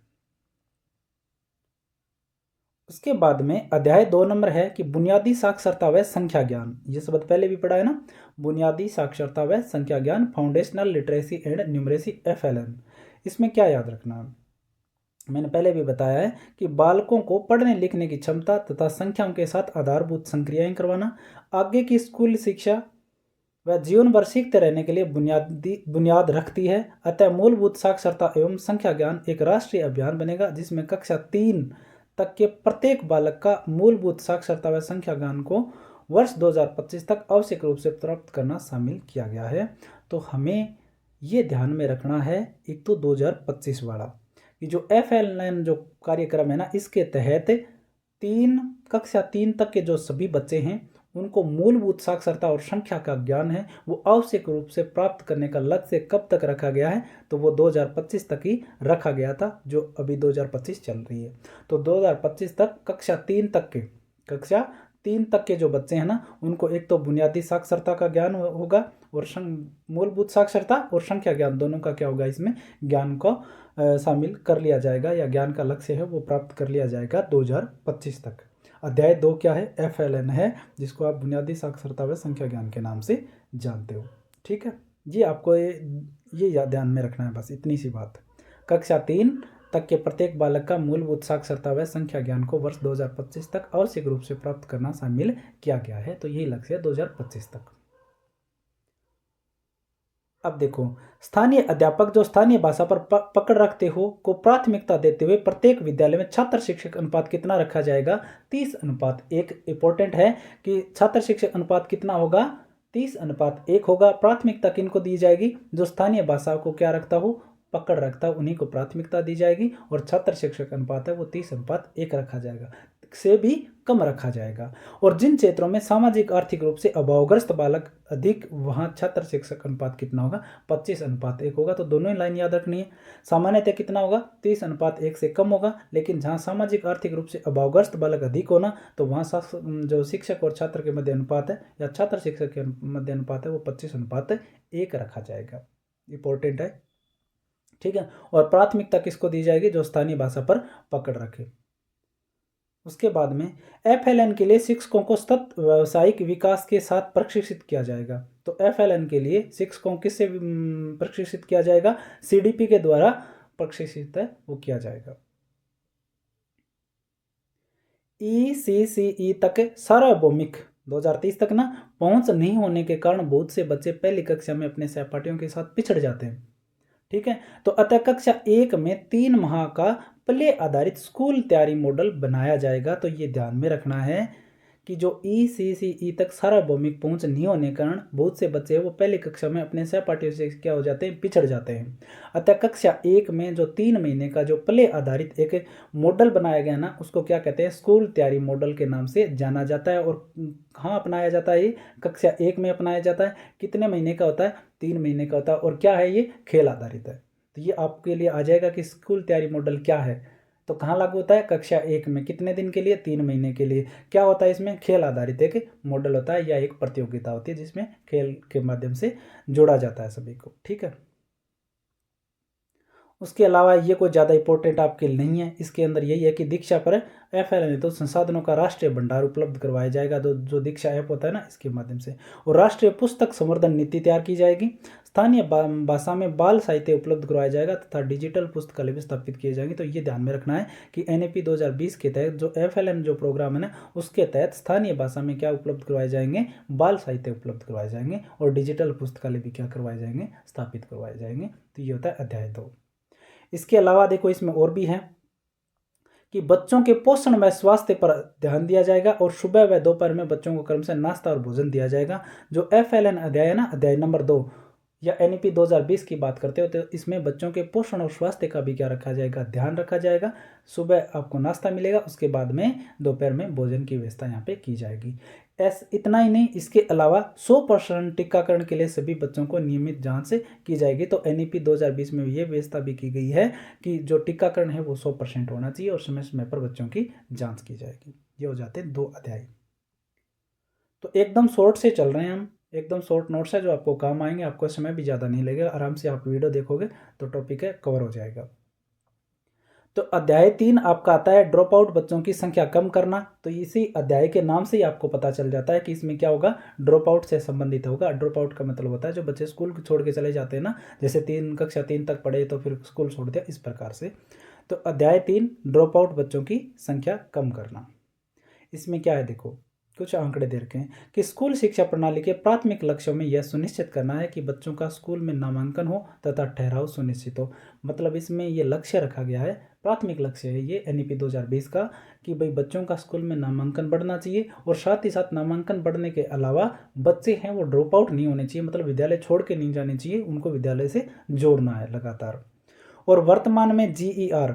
S1: उसके बाद में अध्याय 2 नंबर है कि बुनियादी साक्षरता व संख्या ज्ञान। ये शब्द पहले भी पढ़ा है ना, बुनियादी साक्षरता व संख्या ज्ञान, foundational literacy and numeracy FLN। इसमें क्या याद रखना है, मैंने पहले भी बताया है कि बालकों को पढ़ने लिखने की क्षमता तथा संख्याओं के साथ आधारभूत संक्रियाएं करवाना आगे की स्कूल शिक्षा व जीवन भर सीखते रहने के लिए बुनियाद रखती है। अतः मूलभूत साक्षरता एवं संख्या ज्ञान एक राष्ट्रीय अभियान बनेगा, जिसमें कक्षा 3 तक के प्रत्येक बालक का मूलभूत साक्षरता व संख्या ज्ञान को वर्ष 2025 तक आवश्यक रूप से प्राप्त करना शामिल किया गया है। तो हमें ये ध्यान में रखना है, एक तो 2025 वाला कि जो FLN जो कार्यक्रम है ना, इसके तहत कक्षा 3 तक के जो सभी बच्चे हैं उनको मूलभूत साक्षरता और संख्या का ज्ञान है वो आवश्यक रूप से प्राप्त करने का लक्ष्य कब तक रखा गया है, तो वो 2025 तक ही रखा गया था, जो अभी 2025 चल रही है। तो 2025 तक कक्षा 3 तक के जो बच्चे हैं ना, उनको एक तो बुनियादी साक्षरता का ज्ञान होगा और मूलभूत साक्षरता और संख्या ज्ञान दोनों का क्या होगा, इसमें ज्ञान को शामिल कर लिया जाएगा, या ज्ञान का लक्ष्य है वो प्राप्त कर लिया जाएगा 2025 तक। अध्याय 2 क्या है, FLN है, जिसको आप बुनियादी साक्षरता व संख्या ज्ञान के नाम से जानते हो। ठीक है, ये आपको ये ध्यान में रखना है, बस इतनी सी बात। कक्षा 3 तक के प्रत्येक बालक का मूलभूत साक्षरता व संख्या ज्ञान को वर्ष 2025 तक आवश्यक रूप से प्राप्त करना शामिल किया गया है। तो यही लक्ष्य है 2025 तक। अब देखो, स्थानीय अध्यापक जो स्थानीय भाषा पर पकड़ रखते हो को प्राथमिकता देते हुए प्रत्येक विद्यालय में छात्र शिक्षक अनुपात कितना रखा जाएगा, 30:1। इंपॉर्टेंट है कि छात्र शिक्षक अनुपात कितना होगा, 30:1 होगा। प्राथमिकता किनको दी जाएगी, जो स्थानीय भाषा को क्या रखता हो, पकड़ रखता है, उन्हीं को प्राथमिकता दी जाएगी। और छात्र शिक्षक अनुपात है वो 30:1 रखा जाएगा, से भी कम रखा जाएगा। और जिन क्षेत्रों में सामाजिक आर्थिक रूप से अभावग्रस्त बालक अधिक, वहां छात्र शिक्षक अनुपात कितना होगा, 25:1 होगा। तो दोनों ही लाइन याद रखनी है। सामान्यतः कितना होगा, 30:1 से कम होगा, लेकिन जहां सामाजिक आर्थिक रूप से अभावग्रस्त बालक अधिक होना, तो वहां जो शिक्षक और छात्र के मध्य अनुपात है या छात्र शिक्षक के मध्य अनुपात है वो 25:1 रखा जाएगा। इंपॉर्टेंट है। ठीक है। और प्राथमिकता किसको दी जाएगी? जो स्थानीय भाषा पर पकड़ रखे। उसके बाद में FLN के लिए शिक्षकों को सतत व्यावसायिक विकास के साथ प्रशिक्षित किया जाएगा। तो FLN के लिए शिक्षकों किससे प्रशिक्षित किया जाएगा? CDP के द्वारा प्रशिक्षित है वो किया जाएगा। ECCE तक सार्वभौमिक 2030 तक ना पहुंच नहीं होने के कारण बहुत से बच्चे पहली कक्षा में अपने सहपाठियों के साथ पिछड़ जाते हैं। ठीक है। तो अतः कक्षा 1 में 3 माह का प्ले आधारित स्कूल तैयारी मॉडल बनाया जाएगा। तो ये ध्यान में रखना है कि जो ECCE तक सार्वभौमिक पहुंच नहीं होने के कारण बहुत से बच्चे वो पहली कक्षा में अपने सहपाठियों से क्या हो जाते हैं? पिछड़ जाते हैं। अतः कक्षा 1 में जो 3 महीने का जो प्ले आधारित एक मॉडल बनाया गया ना, उसको क्या कहते हैं? स्कूल तैयारी मॉडल के नाम से जाना जाता है। और कहाँ अपनाया जाता है? ये कक्षा 1 में अपनाया जाता है। कितने महीने का होता है? 3 महीने का होता है। और क्या है? ये खेल आधारित है। तो ये आपके लिए आ जाएगा कि स्कूल तैयारी मॉडल क्या है। तो कहाँ लागू होता है? कक्षा 1 में। कितने दिन के लिए? 3 महीने के लिए। क्या होता है इसमें? खेल आधारित एक मॉडल होता है या एक प्रतियोगिता होती है जिसमें खेल के माध्यम से जोड़ा जाता है सभी को। ठीक है। उसके अलावा ये कोई ज़्यादा इंपॉर्टेंट आपके लिए नहीं है। इसके अंदर यही है कि दीक्षा पर FLN तो संसाधनों का राष्ट्रीय भंडार उपलब्ध करवाया जाएगा। जो दीक्षा ऐप होता है ना, इसके माध्यम से। और राष्ट्रीय पुस्तक संवर्धन नीति तैयार की जाएगी। स्थानीय भाषा में बाल साहित्य उपलब्ध करवाया जाएगा तथा डिजिटल पुस्तकालय भी स्थापित किए जाएंगे। तो ये ध्यान में रखना है कि NEP 2020 के तहत जो FLN जो प्रोग्राम है ना, उसके तहत स्थानीय भाषा में क्या उपलब्ध करवाए जाएंगे? बाल साहित्य उपलब्ध करवाए जाएंगे और डिजिटल पुस्तकालय भी क्या करवाए जाएंगे? स्थापित करवाए जाएंगे। तो ये होता है अध्याय 2। इसके अलावा देखो इसमें और भी है कि बच्चों के पोषण व स्वास्थ्य पर ध्यान दिया जाएगा और सुबह व दोपहर में बच्चों को क्रमशः नाश्ता और भोजन दिया जाएगा। जो FLN अध्याय है ना, अध्याय नंबर 2 या NEP 2020 की बात करते हो, तो इसमें बच्चों के पोषण और स्वास्थ्य का भी क्या रखा जाएगा? ध्यान रखा जाएगा। सुबह आपको नाश्ता मिलेगा, उसके बाद में दोपहर में भोजन की व्यवस्था यहाँ पे की जाएगी। इतना ही नहीं, इसके अलावा 100% टीकाकरण के लिए सभी बच्चों को नियमित जांच से की जाएगी। तो NEP 2020 में ये व्यवस्था भी की गई है कि जो टीकाकरण है वो 100% होना चाहिए और समय समय पर बच्चों की जांच की जाएगी। ये हो जाते हैं 2 अध्याय। तो एकदम शॉर्ट से चल रहे हैं हम, एकदम शॉर्ट नोट्स है जो आपको काम आएंगे। आपको समय भी ज़्यादा नहीं लगेगा, आराम से आप वीडियो देखोगे तो टॉपिक है कवर हो जाएगा। तो अध्याय 3 आपका आता है ड्रॉप आउट बच्चों की संख्या कम करना। तो इसी अध्याय के नाम से ही आपको पता चल जाता है कि इसमें क्या होगा? ड्रॉप आउट से संबंधित होगा। ड्रॉप आउट का मतलब होता है जो बच्चे स्कूल छोड़ के चले जाते हैं ना, जैसे कक्षा 3 तक पढ़े तो फिर स्कूल छोड़ दिया, इस प्रकार से। तो अध्याय 3 ड्रॉप आउट बच्चों की संख्या कम करना। इसमें क्या है? देखो कुछ आंकड़े दे रखे हैं कि स्कूल शिक्षा प्रणाली के प्राथमिक लक्ष्यों में यह सुनिश्चित करना है कि बच्चों का स्कूल में नामांकन हो तथा ठहराव सुनिश्चित हो। मतलब इसमें ये लक्ष्य रखा गया है, प्राथमिक लक्ष्य है ये NEP 2020 का, कि भाई बच्चों का स्कूल में नामांकन बढ़ना चाहिए। और साथ ही साथ नामांकन बढ़ने के अलावा बच्चे हैं वो ड्रॉप आउट नहीं होने चाहिए, मतलब विद्यालय छोड़ के नहीं जाने चाहिए, उनको विद्यालय से जोड़ना है लगातार। और वर्तमान में GER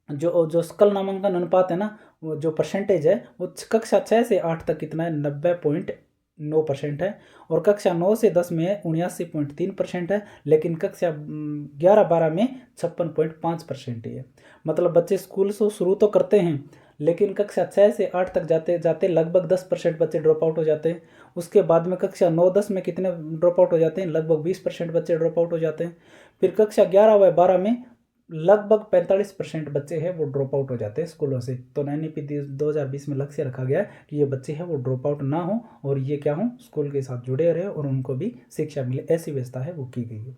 S1: जो सकल नामांकन अनुपात है ना, वो जो परसेंटेज है वो कक्षा 6 से 8 तक कितना है? 90.9% है। और कक्षा 9 से 10 में 79.3% है। लेकिन कक्षा 11-12 में 56.5% ही है। मतलब बच्चे स्कूल से शुरू तो करते हैं, लेकिन कक्षा 6 से 8 तक जाते जाते लगभग 10% बच्चे ड्रॉप आउट हो जाते हैं। उसके बाद में कक्षा 9-10 में कितने ड्रॉप आउट हो जाते हैं? लगभग 20% बच्चे ड्रॉप आउट हो जाते हैं। फिर कक्षा 11 व 12 में लगभग 45% बच्चे हैं वो ड्रॉप आउट हो जाते हैं स्कूलों से। तो NEP 2020 में लक्ष्य रखा गया है कि ये बच्चे हैं वो ड्रॉप आउट ना हो और ये क्या हो? स्कूल के साथ जुड़े रहे और उनको भी शिक्षा मिले, ऐसी व्यवस्था है वो की गई है।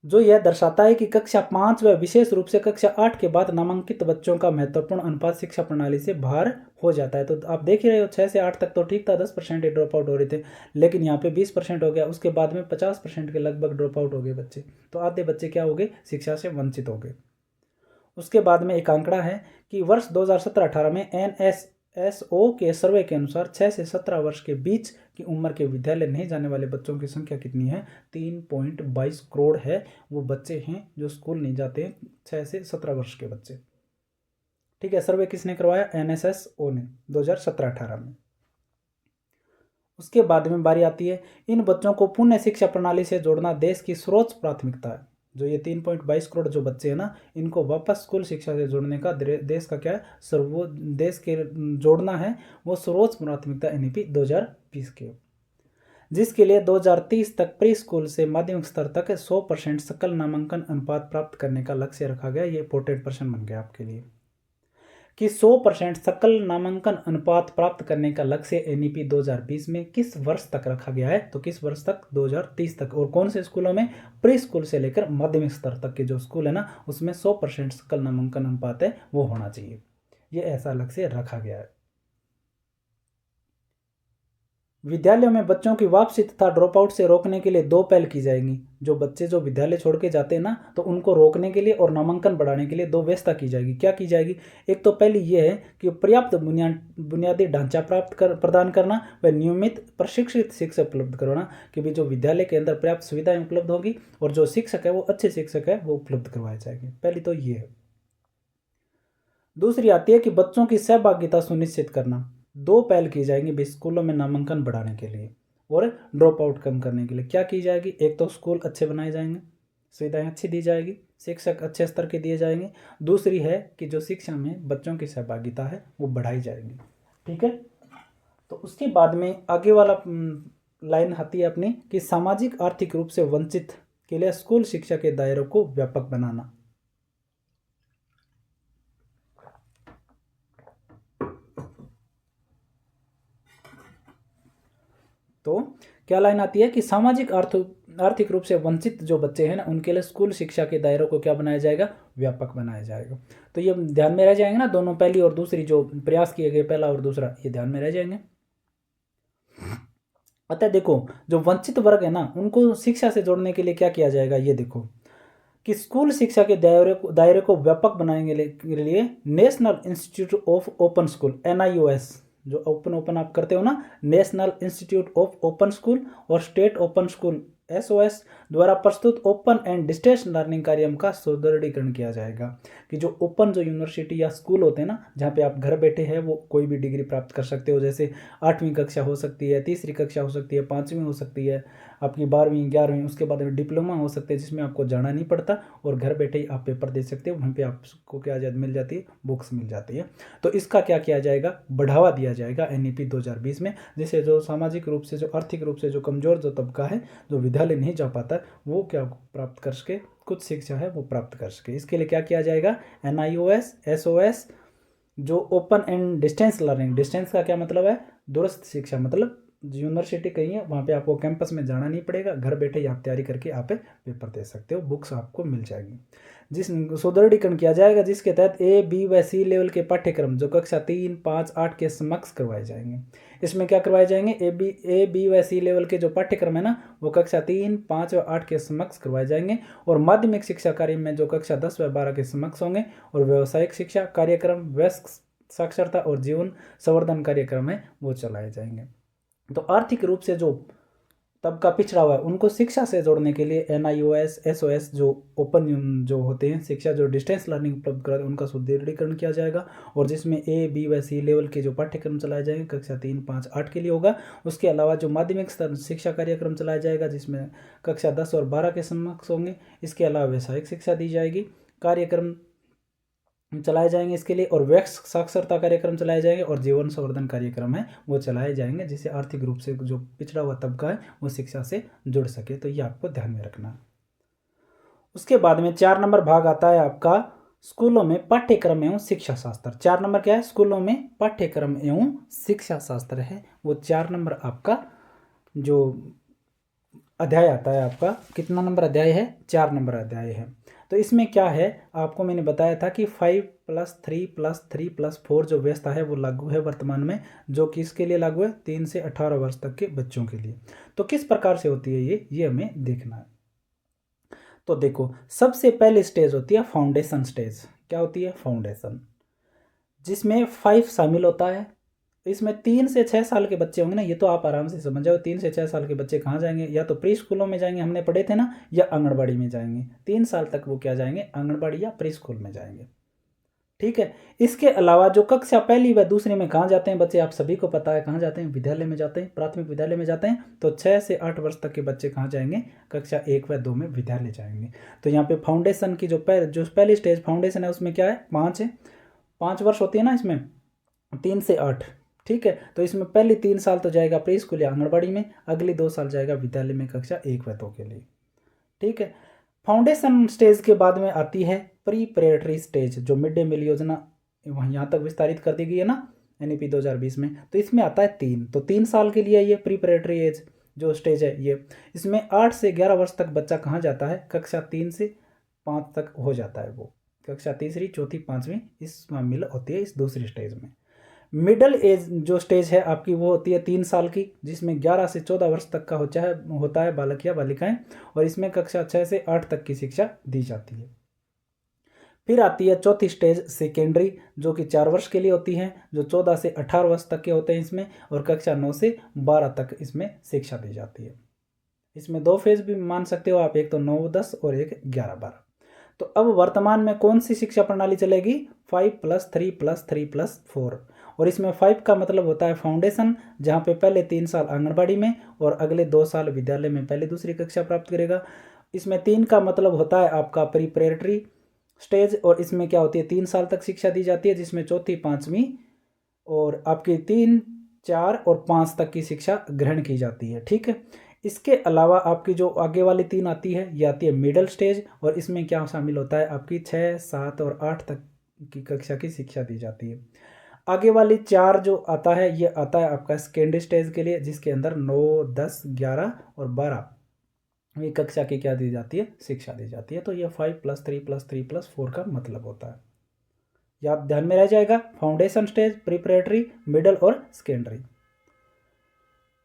S1: जो यह दर्शाता है कि कक्षा 5 व विशेष रूप से कक्षा 8 के बाद नामांकित बच्चों का महत्वपूर्ण अनुपात शिक्षा प्रणाली से बाहर हो जाता है। तो आप देख ही रहे हो 6 से 8 तक तो ठीक था, 10% ही ड्रॉप आउट हो रहे थे, लेकिन यहाँ पे 20% हो गया। उसके बाद में 50% के लगभग ड्रॉप आउट हो गए बच्चे। तो आधे बच्चे क्या हो गए? शिक्षा से वंचित हो गए। उसके बाद में एक आंकड़ा है कि वर्ष 2017-18 में NSSO के सर्वे के अनुसार 6 से 17 वर्ष के बीच की उम्र के विद्यालय नहीं जाने वाले बच्चों की संख्या कितनी है? 3.22 करोड़ है। वो बच्चे हैं जो स्कूल नहीं जाते हैं, 6 से 17 वर्ष के बच्चे। ठीक है। सर्वे किसने करवाया? NSSO ने 2017-18 में। उसके बाद में बारी आती है इन बच्चों को पुनः शिक्षा प्रणाली से जोड़ना देश की सर्वोच्च प्राथमिकता है। जो ये 3.22 करोड़ जो बच्चे हैं ना, इनको वापस स्कूल शिक्षा से जोड़ने का देश का क्या है? देश के जोड़ना है वो सर्वोच्च प्राथमिकता NEP 2020 के। जिसके लिए 2030 तक प्री स्कूल से माध्यमिक स्तर तक 100% सकल नामांकन अनुपात प्राप्त करने का लक्ष्य रखा गया। ये इंपॉर्टेंट प्रश्न बन गया आपके लिए कि 100% सकल नामांकन अनुपात प्राप्त करने का लक्ष्य एनईपी 2020 में किस वर्ष तक रखा गया है, तो किस वर्ष तक, 2030 तक। और कौन से स्कूलों में, प्री स्कूल से लेकर माध्यमिक स्तर तक के जो स्कूल है ना, उसमें 100% सकल नामांकन अनुपात है वो होना चाहिए। ये ऐसा लक्ष्य रखा गया है। विद्यालयों में बच्चों की वापसी तथा ड्रॉप आउट से रोकने के लिए 2 पहल की जाएंगी। जो बच्चे जो विद्यालय छोड़ के जाते हैं ना, तो उनको रोकने के लिए और नामांकन बढ़ाने के लिए 2 व्यवस्था की जाएगी। क्या की जाएगी? एक तो पहली ये है कि पर्याप्त बुनियादी ढांचा प्रदान करना व नियमित प्रशिक्षित शिक्षक उपलब्ध करवाना, कि भी जो विद्यालय के अंदर पर्याप्त सुविधाएं उपलब्ध होगी और जो शिक्षक है वो अच्छे शिक्षक है वो उपलब्ध करवाए जाएंगे। पहली तो ये है। दूसरी आती है कि बच्चों की सहभागिता सुनिश्चित करना। 2 पहल की जाएंगी भी स्कूलों में नामांकन बढ़ाने के लिए और ड्रॉप आउट कम करने के लिए। क्या की जाएगी? एक तो स्कूल अच्छे बनाए जाएंगे, सुविधाएं अच्छी दी जाएगी, शिक्षक अच्छे स्तर के दिए जाएंगे। दूसरी है कि जो शिक्षा में बच्चों की सहभागिता है वो बढ़ाई जाएगी। ठीक है, तो उसके बाद में आगे वाला लाइन आती है अपनी कि सामाजिक आर्थिक रूप से वंचित के लिए स्कूल शिक्षा के दायरों को व्यापक बनाना। तो क्या लाइन आती है कि सामाजिक आर्थिक रूप से वंचित जो बच्चे हैं ना, उनके लिए स्कूल शिक्षा के दायरों को क्या बनाया जाएगा? व्यापक बनाया जाएगा। तो ये ध्यान में रह जाएंगे ना, दोनों पहली और दूसरी जो प्रयास किए गए, पहला और दूसरा, ये ध्यान में रह जाएंगे। अतः देखो, जो वंचित वर्ग है ना, उनको शिक्षा से जोड़ने के लिए क्या किया जाएगा? ये देखो कि स्कूल शिक्षा के दायरे को व्यापक बनाने के लिए national institute of open school, NIOS, जो ओपन आप करते हो ना, national institute of open school और स्टेट ओपन स्कूल SOS द्वारा प्रस्तुत ओपन एंड डिस्टेंस लर्निंग कार्यक्रम का सुदृढ़ीकरण किया जाएगा। कि जो ओपन जो यूनिवर्सिटी या स्कूल होते हैं ना, जहाँ पे आप घर बैठे हैं वो कोई भी डिग्री प्राप्त कर सकते हो, जैसे 8वीं कक्षा हो सकती है, 3री कक्षा हो सकती है, 5वीं हो सकती है, आपकी 12वीं 11वीं, उसके बाद में डिप्लोमा हो सकते हैं जिसमें आपको जाना नहीं पड़ता और घर बैठे ही आप पेपर दे सकते हो। वहीं पे आपको क्या मिल जाती है? बुक्स मिल जाती है। तो इसका क्या किया जाएगा? बढ़ावा दिया जाएगा NEP 2020 में, जिससे जो सामाजिक रूप से, जो आर्थिक रूप से जो कमजोर जो तबका है, जो विद्यालय नहीं जा पाता, वो क्या प्राप्त कर सके, कुछ शिक्षा है वो प्राप्त कर सके। इसके लिए क्या किया जाएगा? NIOS SOS जो open and distance learning, distance का क्या मतलब है? दूरस्थ शिक्षा, मतलब यूनिवर्सिटी कहीं है वहाँ पे आपको कैंपस में जाना नहीं पड़ेगा, घर बैठे ही आप तैयारी करके आप पेपर दे सकते हो, बुक्स आपको मिल जाएगी। जिस सुदृढ़ीकरण किया जाएगा जिसके तहत A, B व C लेवल के पाठ्यक्रम जो कक्षा 3, 5, 8 के समक्ष करवाए जाएंगे। इसमें क्या करवाए जाएंगे? A, B व C लेवल के जो पाठ्यक्रम है ना, वो कक्षा 3, 5 व 8 के समक्ष करवाए जाएंगे। और माध्यमिक शिक्षा कार्य में जो कक्षा 10 व 12 के समक्ष होंगे। और व्यावसायिक शिक्षा कार्यक्रम, वयस्क साक्षरता और जीवन संवर्धन कार्यक्रम है वो चलाए जाएंगे। तो आर्थिक रूप से जो तबका पिछड़ा हुआ है उनको शिक्षा से जोड़ने के लिए NIOS SOS जो ओपन जो होते हैं शिक्षा, जो डिस्टेंस लर्निंग उपलब्ध कराते हैं, उनका सुदृढ़ीकरण किया जाएगा। और जिसमें A, B व C लेवल के जो पाठ्यक्रम चलाए जाएंगे कक्षा 3, 5, 8 के लिए होगा। उसके अलावा जो माध्यमिक स्तर शिक्षा कार्यक्रम चलाया जाएगा जिसमें कक्षा 10 और 12 के समक्ष होंगे। इसके अलावा व्यावसायिक शिक्षा दी जाएगी, कार्यक्रम चलाए जाएंगे इसके लिए, और वयस्क साक्षरता कार्यक्रम चलाए जाएंगे और जीवन संवर्धन कार्यक्रम है वो चलाए जाएंगे, जिससे आर्थिक रूप से जो पिछड़ा हुआ तबका है वो शिक्षा से जुड़ सके। तो ये आपको ध्यान में रखना है। उसके बाद में 4 नंबर भाग आता है आपका स्कूलों में पाठ्यक्रम एवं शिक्षा शास्त्र। 4 नंबर क्या है? स्कूलों में पाठ्यक्रम एवं शिक्षा शास्त्र है। वो 4 नंबर आपका जो अध्याय आता है, आपका कितना नंबर अध्याय है? 4 नंबर अध्याय है। तो इसमें क्या है, आपको मैंने बताया था कि 5+3+3+4 जो व्यवस्था है वो लागू है वर्तमान में, जो किसके लिए लागू है? 3 से 18 वर्ष तक के बच्चों के लिए। तो किस प्रकार से होती है ये हमें देखना है। तो देखो, सबसे पहली स्टेज होती है फाउंडेशन स्टेज। क्या होती है? फाउंडेशन, जिसमें 5 शामिल होता है। इसमें 3 से 6 साल के बच्चे होंगे ना, ये तो आप आराम से समझ जाओ। 3 से 6 साल के बच्चे कहाँ जाएंगे? या तो प्री स्कूलों में जाएंगे, हमने पढ़े थे ना, या आंगनबाड़ी में जाएंगे। 3 साल तक वो क्या जाएंगे? आंगनबाड़ी या प्री स्कूल में जाएंगे। ठीक है। इसके अलावा जो कक्षा पहली व दूसरी में कहाँ जाते हैं बच्चे, आप सभी को पता है कहाँ जाते हैं? विद्यालय में जाते हैं, प्राथमिक विद्यालय में जाते हैं। तो 6 से 8 वर्ष तक के बच्चे कहाँ जाएंगे? कक्षा 1 व 2 में विद्यालय जाएंगे। तो यहाँ पे फाउंडेशन की जो पहली स्टेज फाउंडेशन है उसमें क्या है? 5 है, 5 वर्ष होती है ना इसमें, 3 से 8। ठीक है। तो इसमें पहले 3 साल तो जाएगा प्री स्कूल या आंगनबाड़ी में, अगले 2 साल जाएगा विद्यालय में कक्षा 1 व 2 के लिए। ठीक है। फाउंडेशन स्टेज के बाद में आती है प्रीपरेटरी स्टेज, जो मिड डे मील योजना यहाँ तक विस्तारित कर दी गई है ना NEP 2020 में। तो इसमें आता है 3, तो 3 साल के लिए ये प्रीपरेटरी एज जो स्टेज है ये, इसमें 8 से 11 वर्ष तक बच्चा कहाँ जाता है, कक्षा 3 से 5 तक हो जाता है, वो कक्षा तीसरी चौथी पाँचवीं इस मिल होती है इस दूसरी स्टेज में। मिडल एज जो स्टेज है आपकी वो होती है 3 साल की, जिसमें 11 से 14 वर्ष तक का होता है बालक या बालिकाएं, और इसमें कक्षा 6 से 8 तक की शिक्षा दी जाती है। फिर आती है चौथी स्टेज सेकेंडरी, जो कि 4 वर्ष के लिए होती है, जो 14 से 18 वर्ष तक के होते हैं इसमें, और कक्षा 9 से 12 तक इसमें शिक्षा दी जाती है। इसमें 2 फेज भी मान सकते हो आप, एक तो 9-10 और एक 11-12। तो अब वर्तमान में कौन सी शिक्षा प्रणाली चलेगी, 5+3+3+4, और इसमें 5 का मतलब होता है फाउंडेशन, जहाँ पे पहले 3 साल आंगनबाड़ी में और अगले 2 साल विद्यालय में पहले दूसरी कक्षा प्राप्त करेगा। इसमें 3 का मतलब होता है आपका प्रीपरेटरी स्टेज, और इसमें क्या होती है 3 साल तक शिक्षा दी जाती है, जिसमें चौथी पाँचवीं और आपकी 3, 4 और 5 तक की शिक्षा ग्रहण की जाती है। ठीक है। इसके अलावा आपकी जो आगे वाली 3 आती है, ये आती है मिडल स्टेज, और इसमें क्या शामिल होता है आपकी 6, 7 और 8 तक की कक्षा की शिक्षा दी जाती है। आगे वाली 4 जो आता है ये आता है आपका सेकेंडरी स्टेज के लिए, जिसके अंदर 9, 10, 11 और 12वीं कक्षा की क्या दी जाती है, शिक्षा दी जाती है। तो ये 5+3+3+4 का मतलब होता है, ये आप ध्यान में रह जाएगा, फाउंडेशन स्टेज, प्रीपरेटरी, मिडल और सेकेंडरी।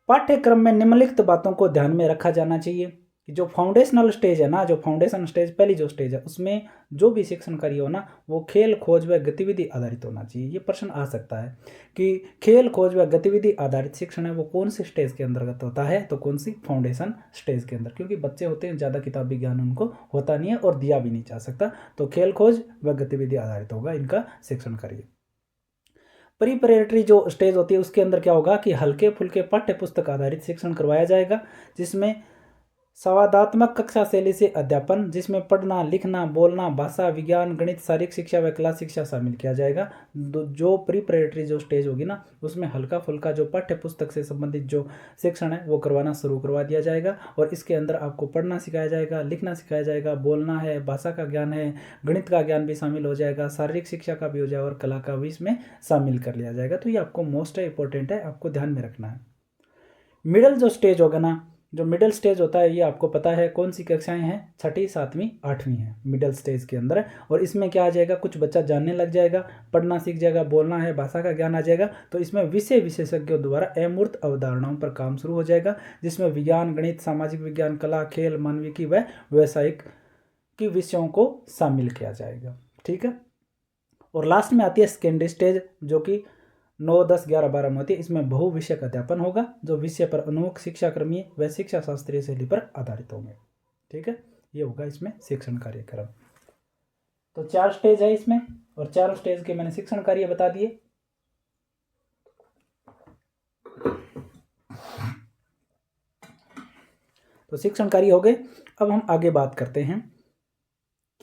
S1: पाठ्यक्रम में निम्नलिखित बातों को ध्यान में रखा जाना चाहिए कि जो फाउंडेशनल स्टेज है ना, जो फाउंडेशन स्टेज पहली जो स्टेज है, उसमें जो भी शिक्षण कार्य हो ना वो खेल खोज व गतिविधि आधारित होना चाहिए। ये प्रश्न आ सकता है कि खेल खोज व गतिविधि आधारित शिक्षण है वो कौन सी स्टेज के अंतर्गत होता है, तो कौन सी, फाउंडेशन स्टेज के अंदर, क्योंकि बच्चे होते हैं ज़्यादा किताबी ज्ञान उनको होता नहीं है और दिया भी नहीं जा सकता, तो खेल खोज व गतिविधि आधारित होगा इनका शिक्षण कार्य। प्रीपरेटरी जो स्टेज होती है उसके अंदर क्या होगा कि हल्के फुल्के पाठ्य पुस्तक आधारित शिक्षण करवाया जाएगा, जिसमें संवादात्मक कक्षा शैली से अध्यापन, जिसमें पढ़ना, लिखना, बोलना, भाषा, विज्ञान, गणित, शारीरिक शिक्षा व कला शिक्षा शामिल किया जाएगा। जो प्रीपरेटरी जो स्टेज होगी ना उसमें हल्का फुल्का जो पाठ्य पुस्तक से संबंधित जो शिक्षण है वो करवाना शुरू करवा दिया जाएगा, और इसके अंदर आपको पढ़ना सिखाया जाएगा, लिखना सिखाया जाएगा, बोलना है, भाषा का ज्ञान है, गणित का ज्ञान भी शामिल हो जाएगा, शारीरिक शिक्षा का भी हो जाएगा और कला का भी इसमें शामिल कर लिया जाएगा। तो ये आपको मोस्ट इंपॉर्टेंट है, आपको ध्यान में रखना है। मिडल जो स्टेज होगा ना, जो मिडिल स्टेज होता है ये आपको पता है कौन सी कक्षाएं हैं, 6ठी, 7वीं, 8वीं है मिडिल स्टेज के अंदर, और इसमें क्या आ जाएगा, कुछ बच्चा जानने लग जाएगा, पढ़ना सीख जाएगा, बोलना है, भाषा का ज्ञान आ जाएगा। तो इसमें विषय विशेषज्ञों द्वारा अमूर्त अवधारणाओं पर काम शुरू हो जाएगा, जिसमें विज्ञान, गणित, सामाजिक विज्ञान, कला, खेल, मानविकी व व्यवसायिक की विषयों को शामिल किया जाएगा। ठीक है। और लास्ट में आती है सेकेंडरी स्टेज, जो कि 9, 10, 11, 12 में होती है। इसमें बहु विषयक अध्यापन होगा, जो विषय पर उन्मुख शिक्षाक्रमीय व शिक्षा शास्त्रीय शैली पर आधारित होंगे। ठीक है। ये होगा इसमें शिक्षण कार्यक्रम। तो 4 स्टेज है इसमें, और 4 स्टेज के मैंने शिक्षण कार्य बता दिए। तो शिक्षण कार्य हो गए। अब हम आगे बात करते हैं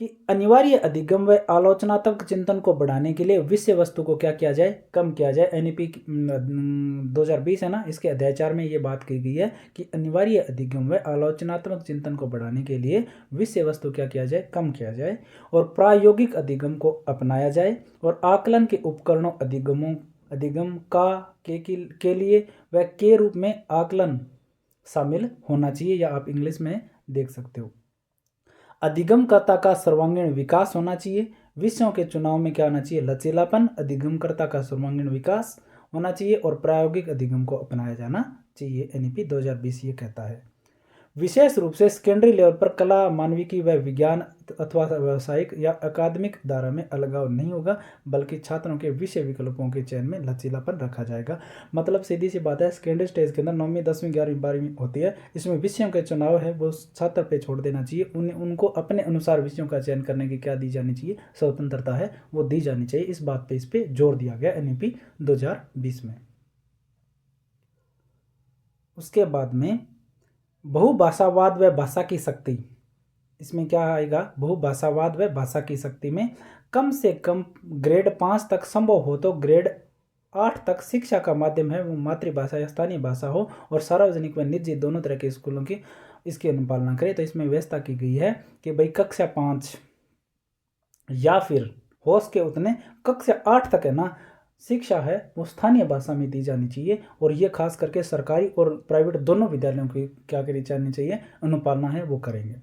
S1: कि अनिवार्य अधिगम व आलोचनात्मक चिंतन को बढ़ाने के लिए विषय वस्तु को क्या किया जाए, कम किया जाए। NEP 2020 है ना, इसके अध्याय 4 में ये बात की गई है कि अनिवार्य अधिगम व आलोचनात्मक चिंतन को बढ़ाने के लिए विषय वस्तु क्या किया जाए, कम किया जाए, और प्रायोगिक अधिगम को अपनाया जाए, और आकलन के उपकरणों अधिगम के लिए व के रूप में आकलन शामिल होना चाहिए, या आप इंग्लिश में देख सकते हो। अधिगमकर्ता का सर्वांगीण विकास होना चाहिए। विषयों के चुनाव में क्या होना चाहिए, लचीलापन, अधिगमकर्ता का सर्वांगीण विकास होना चाहिए, और प्रायोगिक अधिगम को अपनाया जाना चाहिए। NEP 2020 ये कहता है। विशेष रूप से सेकेंडरी लेवल पर कला, मानविकी व विज्ञान अथवा व्यावसायिक या अकादमिक धारा में अलगाव नहीं होगा, बल्कि छात्रों के विषय विकल्पों के चयन में लचीलापन रखा जाएगा। मतलब सीधी सी बात है, सेकेंडरी स्टेज के अंदर 9वीं, 10वीं, 11वीं, 12वीं होती है, इसमें विषयों के चुनाव है वो छात्र पे छोड़ देना चाहिए। उनको अपने अनुसार विषयों का चयन करने की क्या दी जानी चाहिए, स्वतंत्रता है वो दी जानी चाहिए। इस बात पे इस पे जोर दिया गया NEP 2020 में। उसके बाद में बहुभाषावाद व भाषा की शक्ति, इसमें क्या आएगा, बहुभाषावाद व भाषा की शक्ति में कम से कम ग्रेड 5 तक, संभव हो तो ग्रेड 8 तक शिक्षा का माध्यम है वो मातृभाषा या स्थानीय भाषा हो और सार्वजनिक व निजी दोनों तरह के स्कूलों की इसकी अनुपालना करें। तो इसमें व्यवस्था की गई है कि भाई कक्षा 5 या फिर हो सके उतने कक्षा 8 तक है ना शिक्षा है वो स्थानीय भाषा में दी जानी चाहिए। और ये खास करके सरकारी और प्राइवेट दोनों विद्यालयों की क्या करनी जानी चाहिए, अनुपालना है वो करेंगे।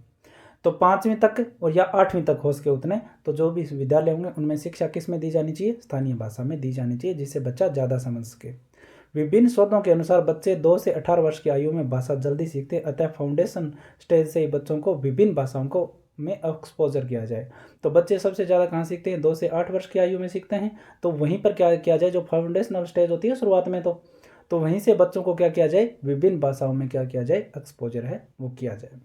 S1: तो 5वीं तक और या 8वीं तक हो सके उतने तो जो भी विद्यालय होंगे उनमें शिक्षा किस में दी जानी चाहिए, स्थानीय भाषा में दी जानी चाहिए, जिससे बच्चा ज़्यादा समझ सके। विभिन्न शोधों के अनुसार बच्चे 2 से 18 वर्ष की आयु में भाषा जल्दी सीखते हैं, अतः फाउंडेशन स्टेज से ही बच्चों को विभिन्न भाषाओं को में एक्सपोजर किया जाए। तो बच्चे सबसे ज़्यादा कहाँ सीखते हैं, 2 से 8 वर्ष की आयु में सीखते हैं। तो वहीं पर क्या किया जाए, जो फाउंडेशनल स्टेज होती है शुरुआत में, तो वहीं से बच्चों को क्या किया जाए, विभिन्न भाषाओं में क्या किया जाए, एक्सपोजर है वो किया जाए।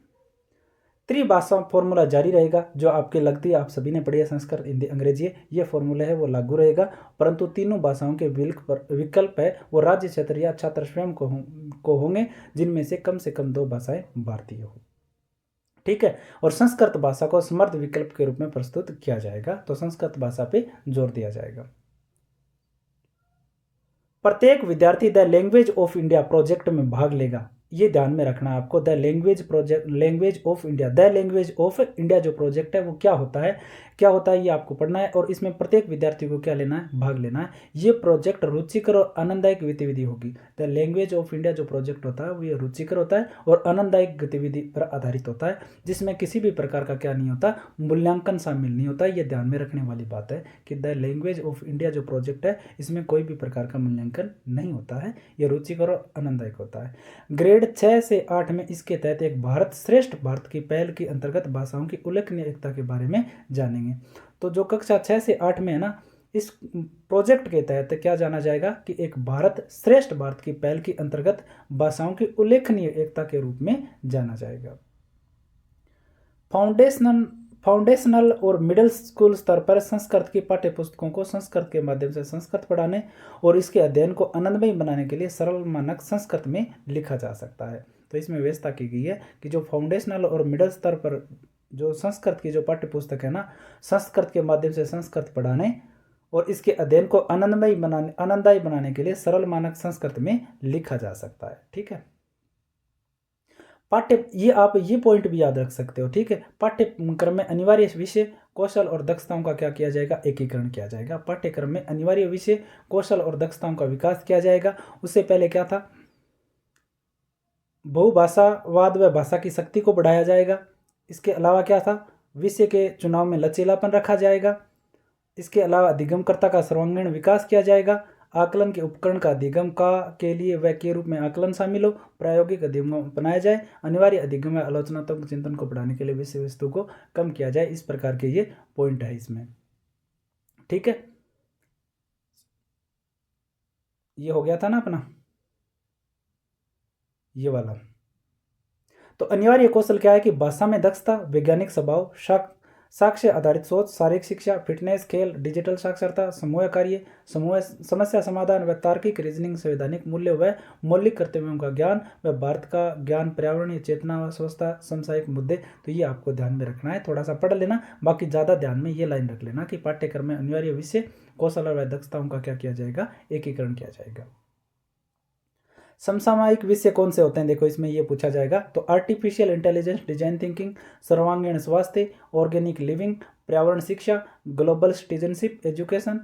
S1: त्रिभाषा फॉर्मूला जारी रहेगा, जो आपके लगती है आप सभी ने पढ़ी है, संस्कृत हिंदी अंग्रेजी है, ये फॉर्मूला है वो लागू रहेगा। परंतु तीनों भाषाओं के विकल्प है वो राज्य क्षेत्र या छात्र स्वयं को होंगे, जिनमें से कम 2 भाषाएं भारतीय हो। ठीक है। और संस्कृत भाषा को समर्थ विकल्प के रूप में प्रस्तुत किया जाएगा। तो संस्कृत भाषा पे जोर दिया जाएगा। प्रत्येक विद्यार्थी the language of India project में भाग लेगा। ये ध्यान में रखना है आपको, the language of India, the language of India जो प्रोजेक्ट है वो क्या होता है ये आपको पढ़ना है। और इसमें प्रत्येक विद्यार्थी को क्या लेना है, भाग लेना है। ये प्रोजेक्ट रुचिकर और आनंददायक गतिविधि होगी। द लैंग्वेज ऑफ इंडिया जो प्रोजेक्ट होता है वो ये रुचिकर होता है और आनंददायक गतिविधि पर आधारित होता है, जिसमें किसी भी प्रकार का क्या नहीं होता, मूल्यांकन शामिल नहीं होता। ये ध्यान में रखने वाली बात है कि द लैंग्वेज ऑफ इंडिया जो प्रोजेक्ट है इसमें कोई भी प्रकार का मूल्यांकन नहीं होता है, ये रुचिकर और आनंददायक होता है। ग्रेड 6 से 8 में इसके तहत एक भारत श्रेष्ठ भारत की पहल के अंतर्गत भाषाओं की उल्लेखनीय एकता के बारे में जानेंगे। तो जो कक्षा 6 से 8 में है ना, इस प्रोजेक्ट के तहत क्या जाना जाएगा कि एक भारत श्रेष्ठ भारत की पहल के अंतर्गत भाषाओं की उल्लेखनीय एकता के रूप में जाना जाएगा। फाउंडेशनल और मिडिल स्कूल स्तर पर संस्कृत की पाठ्य पुस्तकों को संस्कृत के माध्यम से संस्कृत पढ़ाने और इसके अध्ययन को आनंदमय बनाने के लिए सरल मानक संस्कृत में लिखा जा सकता है। तो इसमें व्यवस्था की गई है कि जो फाउंडेशनल और मिडिल स्तर पर जो संस्कृत की जो पाठ्य पुस्तक है ना, संस्कृत के माध्यम से संस्कृत पढ़ाने और इसके अध्ययन को आनंददायी बनाने के लिए सरल मानक संस्कृत में लिखा जा सकता है। ठीक है। आप ये पॉइंट भी याद रख सकते हो। ठीक है। पाठ्यक्रम में अनिवार्य विषय कौशल और दक्षताओं का क्या किया जाएगा, एकीकरण किया जाएगा। पाठ्यक्रम में अनिवार्य विषय कौशल और दक्षताओं का विकास किया जाएगा। उससे पहले क्या था, बहुभाषावाद व भाषा की शक्ति को बढ़ाया जाएगा। इसके अलावा क्या था, विषय के चुनाव में लचीलापन रखा जाएगा। इसके अलावा अधिगमकर्ता का सर्वांगीण विकास किया जाएगा। आकलन के उपकरण का अधिगम का के लिए व के रूप में आकलन शामिल हो, प्रायोगिक अधिगम बनाया जाए, अनिवार्य अधिगम व आलोचनात्मक चिंतन को बढ़ाने के लिए विषय वस्तु को कम किया जाए। इस प्रकार के ये पॉइंट है इसमें। ठीक है। ये हो गया था ना अपना ये वाला। तो अनिवार्य कौशल क्या है कि भाषा में दक्षता, वैज्ञानिक स्वभाव, साक्ष्य आधारित सोच, शारीरिक शिक्षा, फिटनेस, खेल, डिजिटल साक्षरता, समूह कार्य, समूह समस्या समाधान व तार्किक रीजनिंग, संवैधानिक मूल्य व मौलिक कर्तव्यों का ज्ञान व भारत का ज्ञान, पर्यावरणीय चेतना व स्वच्छता, समसामयिक मुद्दे। तो ये आपको ध्यान में रखना है, थोड़ा सा पढ़ लेना, बाकी ज़्यादा ध्यान में ये लाइन रख लेना कि पाठ्यक्रम में अनिवार्य विषय कौशल व दक्षताओं का क्या किया जाएगा, एकीकरण किया जाएगा। समसामयिक विषय कौन से होते हैं, देखो इसमें ये पूछा जाएगा। तो आर्टिफिशियल इंटेलिजेंस, डिजाइन थिंकिंग, सर्वांगीण स्वास्थ्य, ऑर्गेनिक लिविंग, पर्यावरण शिक्षा, ग्लोबल सिटीजनशिप, एजुकेशन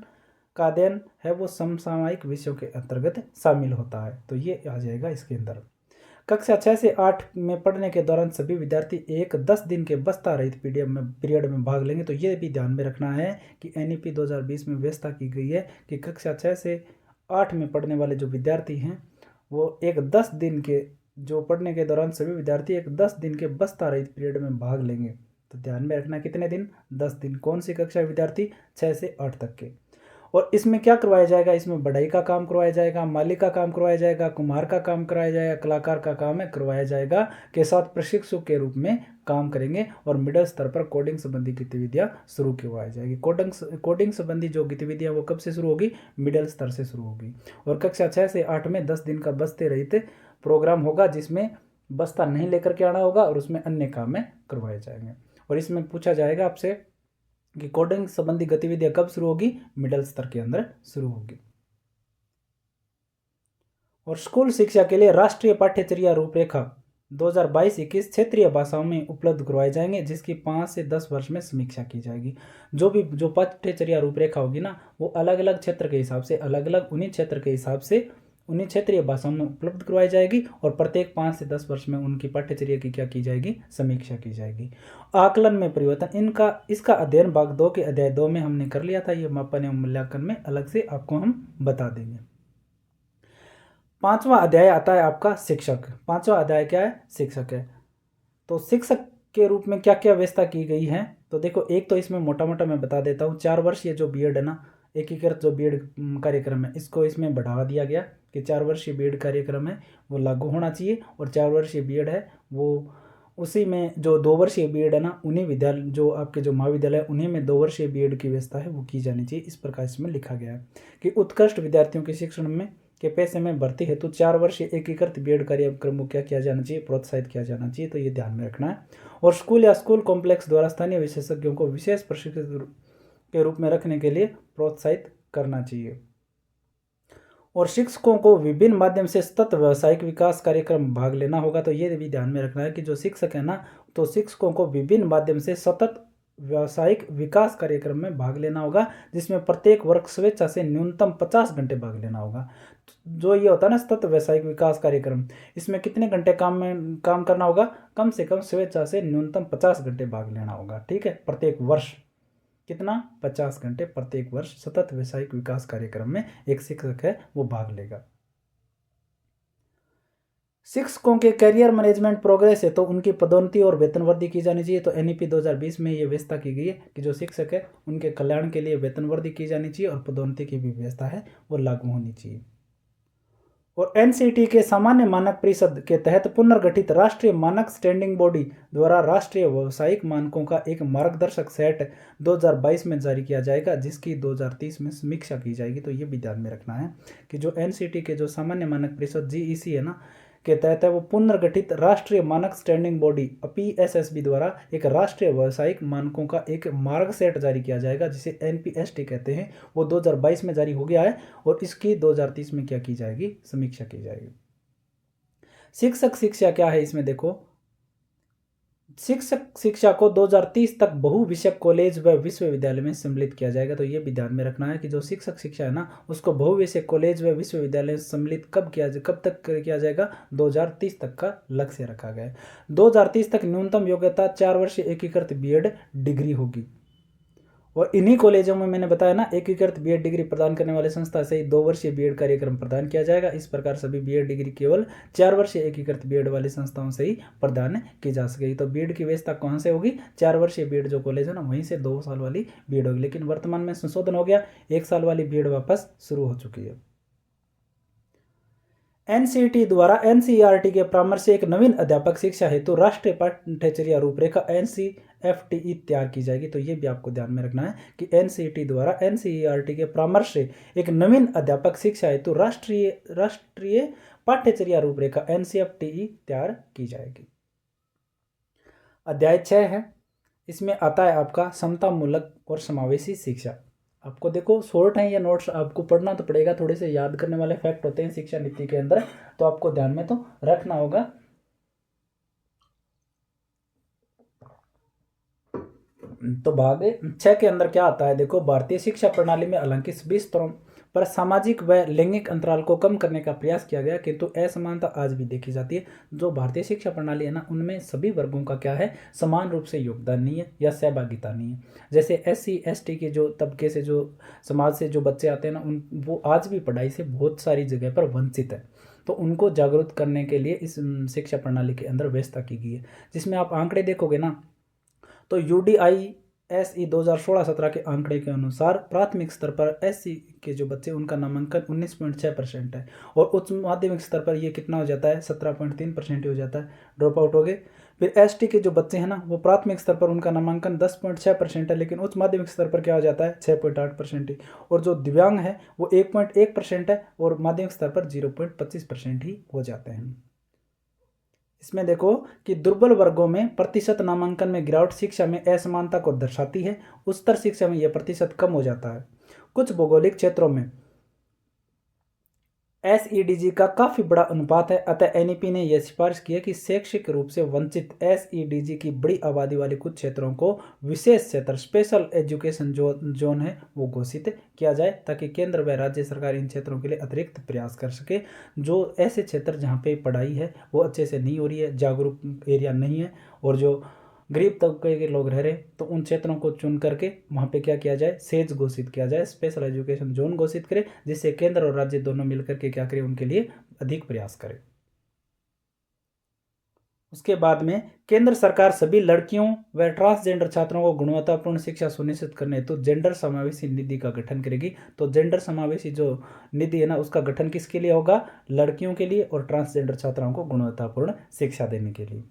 S1: का अध्ययन है वो समसामयिक विषयों के अंतर्गत शामिल होता है। तो ये आ जाएगा इसके अंदर। कक्षा 6 से 8 में पढ़ने के दौरान सभी विद्यार्थी एक 10 दिन के बस्ता रहित पीरियड में भाग लेंगे। तो ये भी ध्यान में रखना है कि NEP 2020 में व्यवस्था की गई है कि कक्षा 6 से 8 में पढ़ने वाले जो विद्यार्थी हैं वो एक 10 दिन के जो पढ़ने के दौरान सभी विद्यार्थी एक 10 दिन के बस्ता रहित पीरियड में भाग लेंगे। तो ध्यान में रखना कितने दिन, 10 दिन। कौन सी कक्षा विद्यार्थी, 6 से 8 तक के। और इसमें क्या करवाया जाएगा, इसमें बढ़ई का काम करवाया जाएगा, माली का काम करवाया जाएगा, कुम्हार का काम कराया जाएगा, कलाकार का काम है करवाया जाएगा, के साथ प्रशिक्षु के रूप में काम करेंगे। और मिडिल स्तर पर कोडिंग संबंधी गतिविधियां शुरू करवाई जाएगी। कोडिंग संबंधी जो गतिविधियां वो कब से शुरू होगी, मिडिल स्तर से शुरू होगी। और कक्षा 6 से 8 में 10 दिन का बस्ते रहित प्रोग्राम होगा, जिसमें बस्ता नहीं लेकर के आना होगा और उसमें अन्य काम में करवाए जाएंगे। और इसमें पूछा जाएगा आपसे कि कोडिंग संबंधी गतिविधियां कब शुरू होगी, मिडिल स्तर के अंदर शुरू होगी। और स्कूल शिक्षा के लिए राष्ट्रीय पाठ्यचर्या रूपरेखा 2022-21 क्षेत्रीय भाषाओं में उपलब्ध करवाए जाएंगे, जिसकी 5 से 10 वर्ष में समीक्षा की जाएगी। जो पाठ्यचर्या रूपरेखा होगी ना, वो अलग अलग क्षेत्र के हिसाब से अलग अलग उन्हीं क्षेत्र के हिसाब से उन्हीं क्षेत्रीय भाषाओं में उपलब्ध करवाई जाएगी और प्रत्येक 5 से 10 वर्ष में उनकी पाठ्यचर्या की क्या की जाएगी, समीक्षा की जाएगी। आकलन में परिवर्तन इसका अध्ययन भाग 2 के अध्याय 2 में हमने कर लिया था। ये मापन एवं मूल्यांकन में अलग से आपको हम बता देंगे। 5वां अध्याय आता है आपका शिक्षक। 5वां अध्याय क्या है, शिक्षक है। तो शिक्षक के रूप में क्या क्या व्यवस्था की गई है, तो देखो एक तो इसमें मोटा मोटा मैं बता देता हूँ। 4 वर्षीय जो बीएड है ना, एकीकृत जो बीएड कार्यक्रम है, इसको इसमें बढ़ावा दिया गया कि 4 वर्षीय बीएड कार्यक्रम है वो लागू होना चाहिए, और 4 वर्षीय बीएड है वो उसी में जो 2 वर्षीय बीएड है ना, उन्हीं विद्यालय जो आपके जो महाविद्यालय उन्हीं में 2 वर्षीय बीएड की व्यवस्था है वो की जानी चाहिए। इस प्रकार इसमें लिखा गया है कि उत्कृष्ट विद्यार्थियों के शिक्षण में के पैसे में भर्ती हेतु 4 वर्षीय एकीकृत बीएड कार्यक्रम को क्या किया जाना चाहिए, प्रोत्साहित किया जाना चाहिए। तो ये ध्यान में रखना है। और स्कूल या स्कूल कॉम्प्लेक्स द्वारा स्थानीय विशेषज्ञों को विशेष प्रशिक्षित के रूप में रखने के लिए प्रोत्साहित करना चाहिए। और शिक्षकों को विभिन्न माध्यम से सतत व्यावसायिक विकास कार्यक्रम में भाग लेना होगा। तो ये भी ध्यान में रखना है कि जो शिक्षक है ना, तो शिक्षकों को विभिन्न माध्यम से सतत व्यावसायिक विकास कार्यक्रम में भाग लेना होगा, जिसमें प्रत्येक वर्ग स्वेच्छा से न्यूनतम 50 घंटे भाग लेना होगा। जो ये होता है ना सतत व्यावसायिक विकास कार्यक्रम, इसमें कितने घंटे काम करना होगा, कम से कम स्वेच्छा से न्यूनतम 50 घंटे भाग लेना होगा। ठीक है, प्रत्येक वर्ष कितना, 50 घंटे प्रत्येक वर्ष सतत व्यावसायिक विकास कार्यक्रम में एक शिक्षक है वो भाग लेगा। शिक्षकों के करियर मैनेजमेंट प्रोग्रेस है तो उनकी पदोन्नति और वेतन वृद्धि की जानी चाहिए। तो एनईपी 2020 में ये व्यवस्था की गई है कि जो शिक्षक है उनके कल्याण के लिए वेतन वृद्धि की जानी चाहिए और पदोन्नति की भी व्यवस्था है वो लागू होनी चाहिए। और एनसीटी के सामान्य मानक परिषद के तहत पुनर्गठित राष्ट्रीय मानक स्टैंडिंग बॉडी द्वारा राष्ट्रीय व्यावसायिक मानकों का एक मार्गदर्शक सेट 2022 में जारी किया जाएगा, जिसकी 2030 में समीक्षा की जाएगी। तो ये भी ध्यान में रखना है कि जो एनसीटी के जो सामान्य मानक परिषद जीईसी है ना के तहत है वो पुनर्गठित राष्ट्रीय मानक स्टैंडिंग बॉडी पीएसएसबी द्वारा एक राष्ट्रीय व्यावसायिक मानकों का एक मार्ग सेट जारी किया जाएगा, जिसे एनपीएसटी कहते हैं। वो 2022 में जारी हो गया है और इसकी 2030 में क्या की जाएगी, समीक्षा की जाएगी। शिक्षक शिक्षा क्या है, इसमें देखो शिक्षक शिक्षा को 2030 तक बहु विषयक कॉलेज व विश्वविद्यालय में सम्मिलित किया जाएगा। तो ये भी ध्यान में रखना है कि जो शिक्षक शिक्षा है ना, उसको बहु विषयक कॉलेज व विश्वविद्यालय में सम्मिलित कब तक किया जाएगा, 2030 तक का लक्ष्य रखा गया है। 2030 तक न्यूनतम योग्यता 4 वर्षीय एकीकृत बीएड डिग्री होगी। और इन्हीं कॉलेजों में मैंने बताया ना, एकीकृत बीएड डिग्री प्रदान करने वाले संस्था से 2 वर्षीय बीएड कार्यक्रम प्रदान किया जाएगा। इस प्रकार सभी बीएड डिग्री केवल 4 वर्षीय एकीकृत बीएड वाली संस्थाओं से ही प्रदान की जा सकेगी। तो बीएड की व्यवस्था कौन से होगी, 4 वर्षीय बीएड जो कॉलेज है ना वहीं से 2 साल वाली बीएड होगी। लेकिन वर्तमान में संशोधन हो गया, 1 साल वाली बीएड वापस शुरू हो चुकी है। एनसीटी द्वारा एनसीईआरटी के परामर्श से एक नवीन अध्यापक शिक्षा हेतु राष्ट्रीय पाठ्यचर्या रूपरेखा एनसीएफटीई तैयार की जाएगी। तो ये भी आपको ध्यान में रखना है कि एनसीटी द्वारा एनसीईआरटी के परामर्श से एक नवीन अध्यापक शिक्षा हेतु राष्ट्रीय पाठ्यचर्या रूपरेखा एनसीएफटीई तैयार की जाएगी। अध्याय 6 है, इसमें आता है आपका समतामूलक और समावेशी शिक्षा। आपको देखो शॉर्ट है ये नोट्स, आपको पढ़ना तो पड़ेगा, थोड़े से याद करने वाले फैक्ट होते हैं शिक्षा नीति के अंदर, तो आपको ध्यान में तो रखना होगा। तो भाग 6 के अंदर क्या आता है, देखो भारतीय शिक्षा प्रणाली में हालांकि सभी स्तरों पर सामाजिक व लैंगिक अंतराल को कम करने का प्रयास किया गया, किंतु असमानता आज भी देखी जाती है। जो भारतीय शिक्षा प्रणाली है ना, उनमें सभी वर्गों का क्या है, समान रूप से योगदान नहीं है या सहभागिता नहीं है। जैसे SC ST के जो तबके से जो समाज से जो बच्चे आते हैं ना, वो आज भी पढ़ाई से बहुत सारी जगह पर वंचित है। तो उनको जागरूक करने के लिए इस शिक्षा प्रणाली के अंदर व्यवस्था की गई है, जिसमें आप आंकड़े देखोगे ना, तो UDISE 2016-17 के आंकड़े के अनुसार प्राथमिक स्तर पर SC के जो बच्चे उनका नामांकन 19.6% है, और उच्च माध्यमिक स्तर पर ये कितना हो जाता है, 17.3% हो जाता है, ड्रॉप आउट हो गए। फिर ST के जो बच्चे हैं ना, वो प्राथमिक स्तर पर उनका नामांकन 10.6% है, लेकिन उच्च माध्यमिक स्तर पर क्या हो जाता है, 6.8% ही। और जो दिव्यांग है वो 1.1% है, और माध्यमिक स्तर पर 0.25% ही हो जाते हैं। इसमें देखो कि दुर्बल वर्गों में प्रतिशत नामांकन में गिरावट शिक्षा में असमानता को दर्शाती है। उच्चतर शिक्षा में यह प्रतिशत कम हो जाता है। कुछ भौगोलिक क्षेत्रों में एसईडीजी का काफ़ी बड़ा अनुपात है, अतः एनईपी ने यह सिफारिश की है कि शैक्षिक रूप से वंचित एसईडीजी की बड़ी आबादी वाले कुछ क्षेत्रों को विशेष क्षेत्र स्पेशल एजुकेशन जोन है वो घोषित किया जाए, ताकि केंद्र व राज्य सरकार इन क्षेत्रों के लिए अतिरिक्त प्रयास कर सके। जो ऐसे क्षेत्र जहाँ पे पढ़ाई है वो अच्छे से नहीं हो रही है, जागरूक एरिया नहीं है, और जो गरीब तबके के लोग रह रहे, तो उन क्षेत्रों को चुन करके वहाँ पे क्या किया जाए, सेज घोषित किया जाए, स्पेशल एजुकेशन जोन घोषित करे, जिससे केंद्र और राज्य दोनों मिलकर के क्या करें, उनके लिए अधिक प्रयास करें। उसके बाद में केंद्र सरकार सभी लड़कियों व ट्रांसजेंडर छात्रों को गुणवत्तापूर्ण शिक्षा सुनिश्चित करने हेतु जेंडर समावेशी निधि का गठन करेगी। तो जेंडर समावेशी जो निधि है ना, उसका गठन किसके लिए होगा, लड़कियों के लिए और ट्रांसजेंडर छात्राओं को गुणवत्तापूर्ण शिक्षा देने के लिए।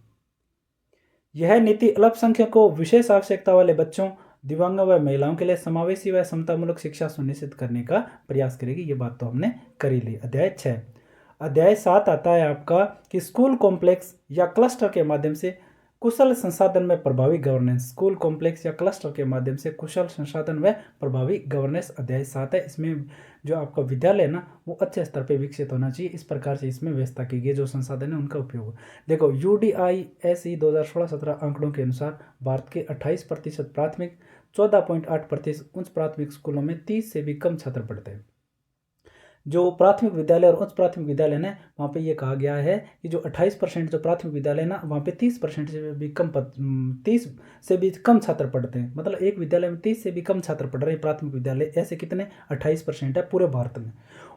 S1: यह नीति अल्पसंख्यकों, विशेष आवश्यकता वाले बच्चों, दिव्यांगों व महिलाओं के लिए समावेशी व समतामूलक शिक्षा सुनिश्चित करने का प्रयास करेगी। ये बात तो हमने करी ली। अध्याय 6। अध्याय 7 आता है आपका कि स्कूल कॉम्प्लेक्स या क्लस्टर के माध्यम से कुशल संसाधन में प्रभावी गवर्नेंस। स्कूल कॉम्प्लेक्स या क्लस्टर के माध्यम से कुशल संसाधन व प्रभावी गवर्नेंस अध्याय 7 है। इसमें जो आपका विद्यालय है ना, वो अच्छे स्तर पे विकसित होना चाहिए, इस प्रकार से इसमें व्यवस्था की गई, जो संसाधन है उनका उपयोग। देखो UDISE 2016-17 आंकड़ों के अनुसार भारत के 28% प्राथमिक, 14.8% उच्च प्राथमिक स्कूलों में 30 से भी कम छात्र पढ़ते हैं। जो प्राथमिक विद्यालय और उच्च प्राथमिक विद्यालय ना, वहाँ पे ये कहा गया है कि जो 28% जो प्राथमिक विद्यालय ना, वहाँ पे 30% से भी कम 30 से भी कम छात्र पढ़ते हैं। मतलब एक विद्यालय में 30 से भी कम छात्र पढ़ रहे हैं प्राथमिक विद्यालय। ऐसे कितने 28% है पूरे भारत में।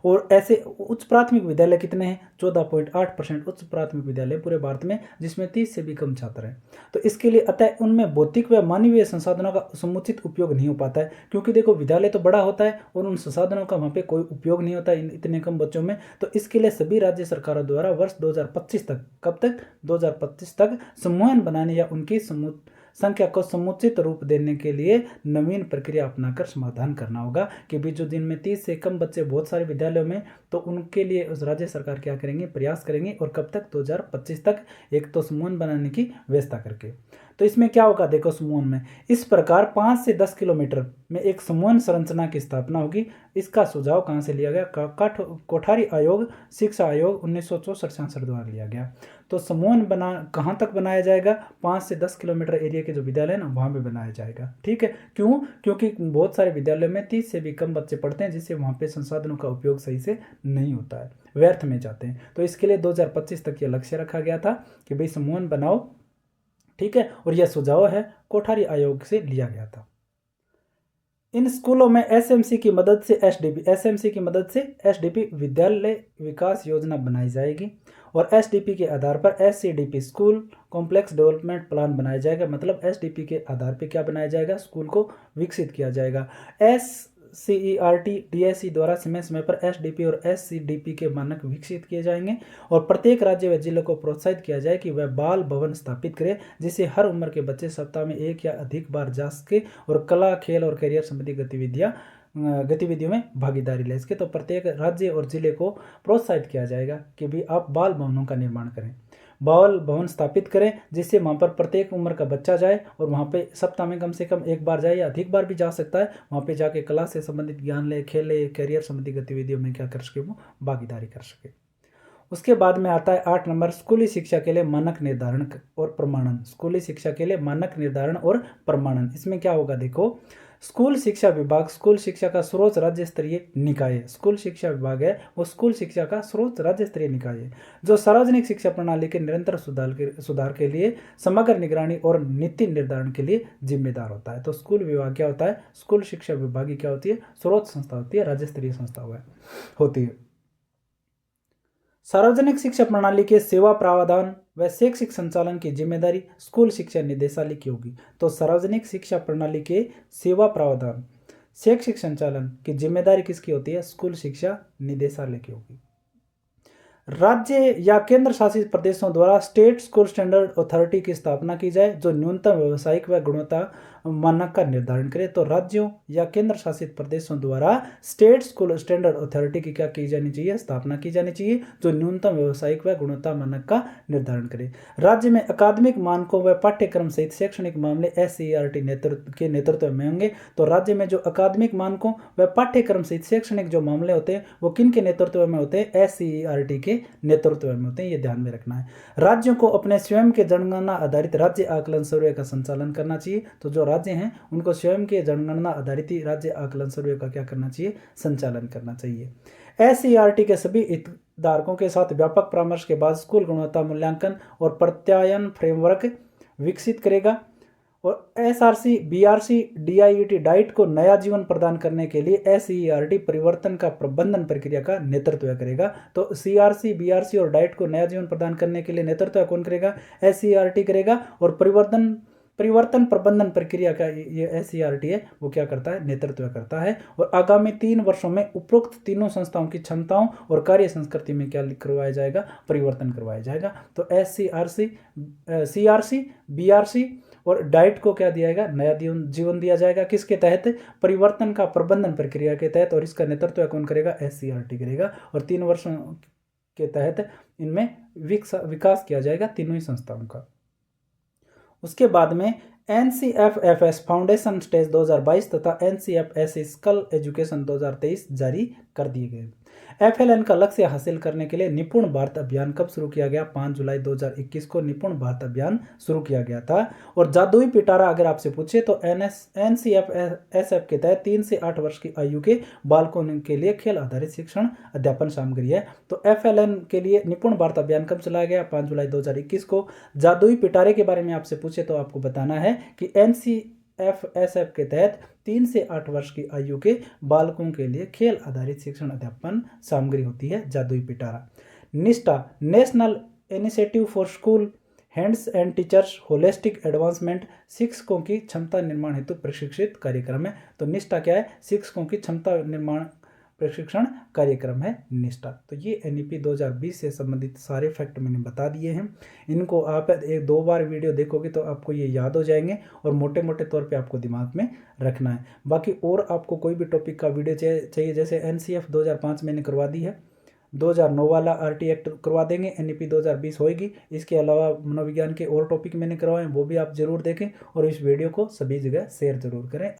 S1: और ऐसे उच्च प्राथमिक विद्यालय कितने हैं, 14.8% उच्च प्राथमिक विद्यालय पूरे भारत में, जिसमें 30 से भी कम छात्र हैं। तो इसके लिए अतः उनमें भौतिक व मानवीय संसाधनों का समुचित उपयोग नहीं हो पाता है, क्योंकि देखो विद्यालय तो बड़ा होता है और उन संसाधनों का वहाँ पे कोई उपयोग नहीं होता है इतने कम बच्चों में। तो इसके लिए सभी राज्य सरकारों द्वारा वर्ष 2025 तक, कब तक, 2025 तक समूहन बनाने या उनकी संख्या को समुचित रूप देने के लिए नवीन प्रक्रिया अपनाकर समाधान करना होगा। कि भी जो दिन में 30 से कम बच्चे बहुत सारे विद्यालयों में, तो उनके लिए उस राज्य सरकार क्या करेंगे, प्रयास करेंगे। और कब तक, 2025 तक, एक तो समूहन बनाने की व्यवस्था करके। तो इसमें क्या होगा, देखो समूहन में इस प्रकार 5 से 10 किलोमीटर में एक समूहन संरचना की स्थापना होगी। इसका सुझाव कहाँ से लिया गया, कोठारी आयोग, शिक्षा आयोग 1964-66 द्वारा लिया गया। तो समूहन कहाँ तक बनाया जाएगा, 5 से 10 किलोमीटर एरिया के जो विद्यालय है ना, वहाँ पे बनाया जाएगा। ठीक है, क्यों, क्योंकि बहुत सारे विद्यालयों में 30 से भी कम बच्चे पढ़ते हैं, जिससे वहाँ पे संसाधनों का उपयोग सही से नहीं होता है, व्यर्थ में जाते हैं। तो इसके लिए 2025 तक यह लक्ष्य रखा गया था कि भाई समूहन बनाओ। ठीक है, और यह सुझाव है कोठारी आयोग से लिया गया था। इन स्कूलों में एसएमसी की मदद से एसडीपी विद्यालय विकास योजना बनाई जाएगी, और एसडीपी के आधार पर SCDP school complex development plan बनाया जाएगा। मतलब एसडीपी के आधार पर क्या बनाया जाएगा, स्कूल को विकसित किया जाएगा। CERT DSE द्वारा समय समय पर एसडीपी और एससीडीपी के मानक विकसित किए जाएंगे, और प्रत्येक राज्य व जिले को प्रोत्साहित किया जाए कि वह बाल भवन स्थापित करे, जिससे हर उम्र के बच्चे सप्ताह में एक या अधिक बार जा सके और कला, खेल और करियर संबंधी गतिविधियों में भागीदारी ले सके। तो प्रत्येक राज्य और जिले को प्रोत्साहित किया जाएगा कि भी आप बाल भवनों का निर्माण करें, बाल भवन स्थापित करें, जिससे वहाँ पर प्रत्येक उम्र का बच्चा जाए और वहाँ पे सप्ताह में कम से कम एक बार जाए या अधिक बार भी जा सकता है। वहाँ पे जाके कला से संबंधित ज्ञान ले, खेले, करियर संबंधी गतिविधियों में क्या कर सके, वो भागीदारी कर सके। उसके बाद में आता है 8 नंबर, स्कूली शिक्षा के लिए मानक निर्धारण और प्रमाणन। स्कूली शिक्षा के लिए मानक निर्धारण और प्रमाणन, इसमें क्या होगा, देखो स्कूल शिक्षा विभाग स्कूल शिक्षा का सर्वोच्च राज्य स्तरीय निकाय है। स्कूल शिक्षा विभाग है वो स्कूल शिक्षा का सर्वोच्च राज्य स्तरीय निकाय है, जो सार्वजनिक शिक्षा प्रणाली के निरंतर सुधार के लिए समग्र निगरानी और नीति निर्धारण के लिए जिम्मेदार होता है। तो स्कूल विभाग क्या होता है, स्कूल शिक्षा विभाग की क्या होती है, सर्वोच्च संस्था होती है, राज्य स्तरीय संस्था होती है। सार्वजनिक शिक्षा प्रणाली के सेवा प्रावधान व शैक्षिक संचालन की जिम्मेदारी स्कूल शिक्षा निदेशालय की होगी। तो सार्वजनिक शिक्षा प्रणाली के सेवा प्रावधान, शैक्षिक संचालन की जिम्मेदारी किसकी होती है, स्कूल शिक्षा निदेशालय की होगी। राज्य या केंद्र शासित प्रदेशों द्वारा स्टेट स्कूल स्टैंडर्ड अथॉरिटी की स्थापना की जाए, जो न्यूनतम व्यावसायिक व गुणवत्ता मानक का निर्धारण करे। तो राज्यों या केंद्र शासित प्रदेशों द्वारा स्टेट स्कूल स्टैंडर्ड अथॉरिटी की क्या की जानी चाहिए, स्थापना की जानी चाहिए, जो न्यूनतम व्यावसायिक व गुणवत्ता मानक का निर्धारण करे। राज्य में अकादमिक मानकों व पाठ्यक्रम सहित शैक्षणिक मामले SCERT नेतृत्व के नेतृत्व में होंगे। तो राज्य में जो अकादमिक मानकों व पाठ्यक्रम सहित शैक्षणिक जो मामले होते हैं वो किन के नेतृत्व में होते हैं, SCERT के नेतृत्व में होते हैं। ये ध्यान में रखना है। राज्यों को अपने स्वयं के जनगणना आधारित राज्य आकलन सर्वे का संचालन करना चाहिए। तो जो राज्य हैं उनको स्वयं के जनगणना आधारित राज्य आकलन सर्वे का क्या करना चाहिए, संचालन करना चाहिए। SCERT के सभी हितधारकों के साथ व्यापक परामर्श के बाद स्कूल गुणवत्ता मूल्यांकन और प्रत्यायन फ्रेमवर्क विकसित करेगा। और SRC, BRC, DIET डाइट को नया जीवन प्रदान करने के लिए SCERT परिवर्तन का प्रबंधन प्रक्रिया का नेतृत्व करेगा। तो CRC, BRC और डाइट को नया जीवन प्रदान करने के लिए नेतृत्व कौन करेगा, SCERT करेगा। और परिवर्तन प्रबंधन प्रक्रिया का ये SCERT है वो क्या करता है, नेतृत्व करता है। और आगामी 3 वर्षों में उपरोक्त तीनों संस्थाओं की क्षमताओं और कार्य संस्कृति में क्या करवाया जाएगा, परिवर्तन करवाया जाएगा। तो SCRC, CRC, BRC और डाइट को क्या दिया जाएगा, नया जीवन दिया जाएगा। किसके तहत, परिवर्तन का प्रबंधन प्रक्रिया के तहत। और इसका नेतृत्व कौन करेगा, SCERT करेगा। और 3 वर्षों के तहत इनमें विकास किया जाएगा तीनों ही संस्थाओं का। उसके बाद में NCFFS फाउंडेशन स्टेज 2022 तथा NCFS स्कल एजुकेशन 2023 जारी कर दिए गए। FLN का लक्ष्य हासिल करने के लिए निपुण भारत अभियान कब शुरू किया गया, 5 जुलाई 2021 को निपुण भारत अभियान शुरू किया गया था। और जादुई पिटारा अगर आपसे पूछे तो NCFSF के तहत 3 से 8 वर्ष की आयु के बालकों के लिए खेल आधारित शिक्षण अध्यापन सामग्री है। तो FLN के लिए निपुण भारत अभियान कब चलाया गया, 5 जुलाई 2021 को। जादुई पिटारे के बारे में आपसे पूछे तो आपको बताना है कि NCFSF के तहत 3 से 8 वर्ष की आयु के बालकों के लिए खेल आधारित शिक्षण अध्यापन सामग्री होती है जादुई पिटारा। निष्ठा, national initiative for school hands and teachers holistic advancement, शिक्षकों की क्षमता निर्माण हेतु प्रशिक्षित कार्यक्रम है। तो निष्ठा क्या है, शिक्षकों की क्षमता निर्माण प्रशिक्षण कार्यक्रम है निष्ठा। तो ये NEP 2020 से संबंधित सारे फैक्ट मैंने बता दिए हैं। इनको आप 1-2 बार वीडियो देखोगे तो आपको ये याद हो जाएंगे और मोटे मोटे तौर पे आपको दिमाग में रखना है। बाकी और आपको कोई भी टॉपिक का वीडियो चाहिए, जैसे NCF 2005 मैंने करवा दी है, 2009 वाला RT एक्ट करवा देंगे, NEP 2020 होएगी। इसके अलावा मनोविज्ञान के और टॉपिक मैंने करवाए वो भी आप जरूर देखें और इस वीडियो को सभी जगह शेयर जरूर करें।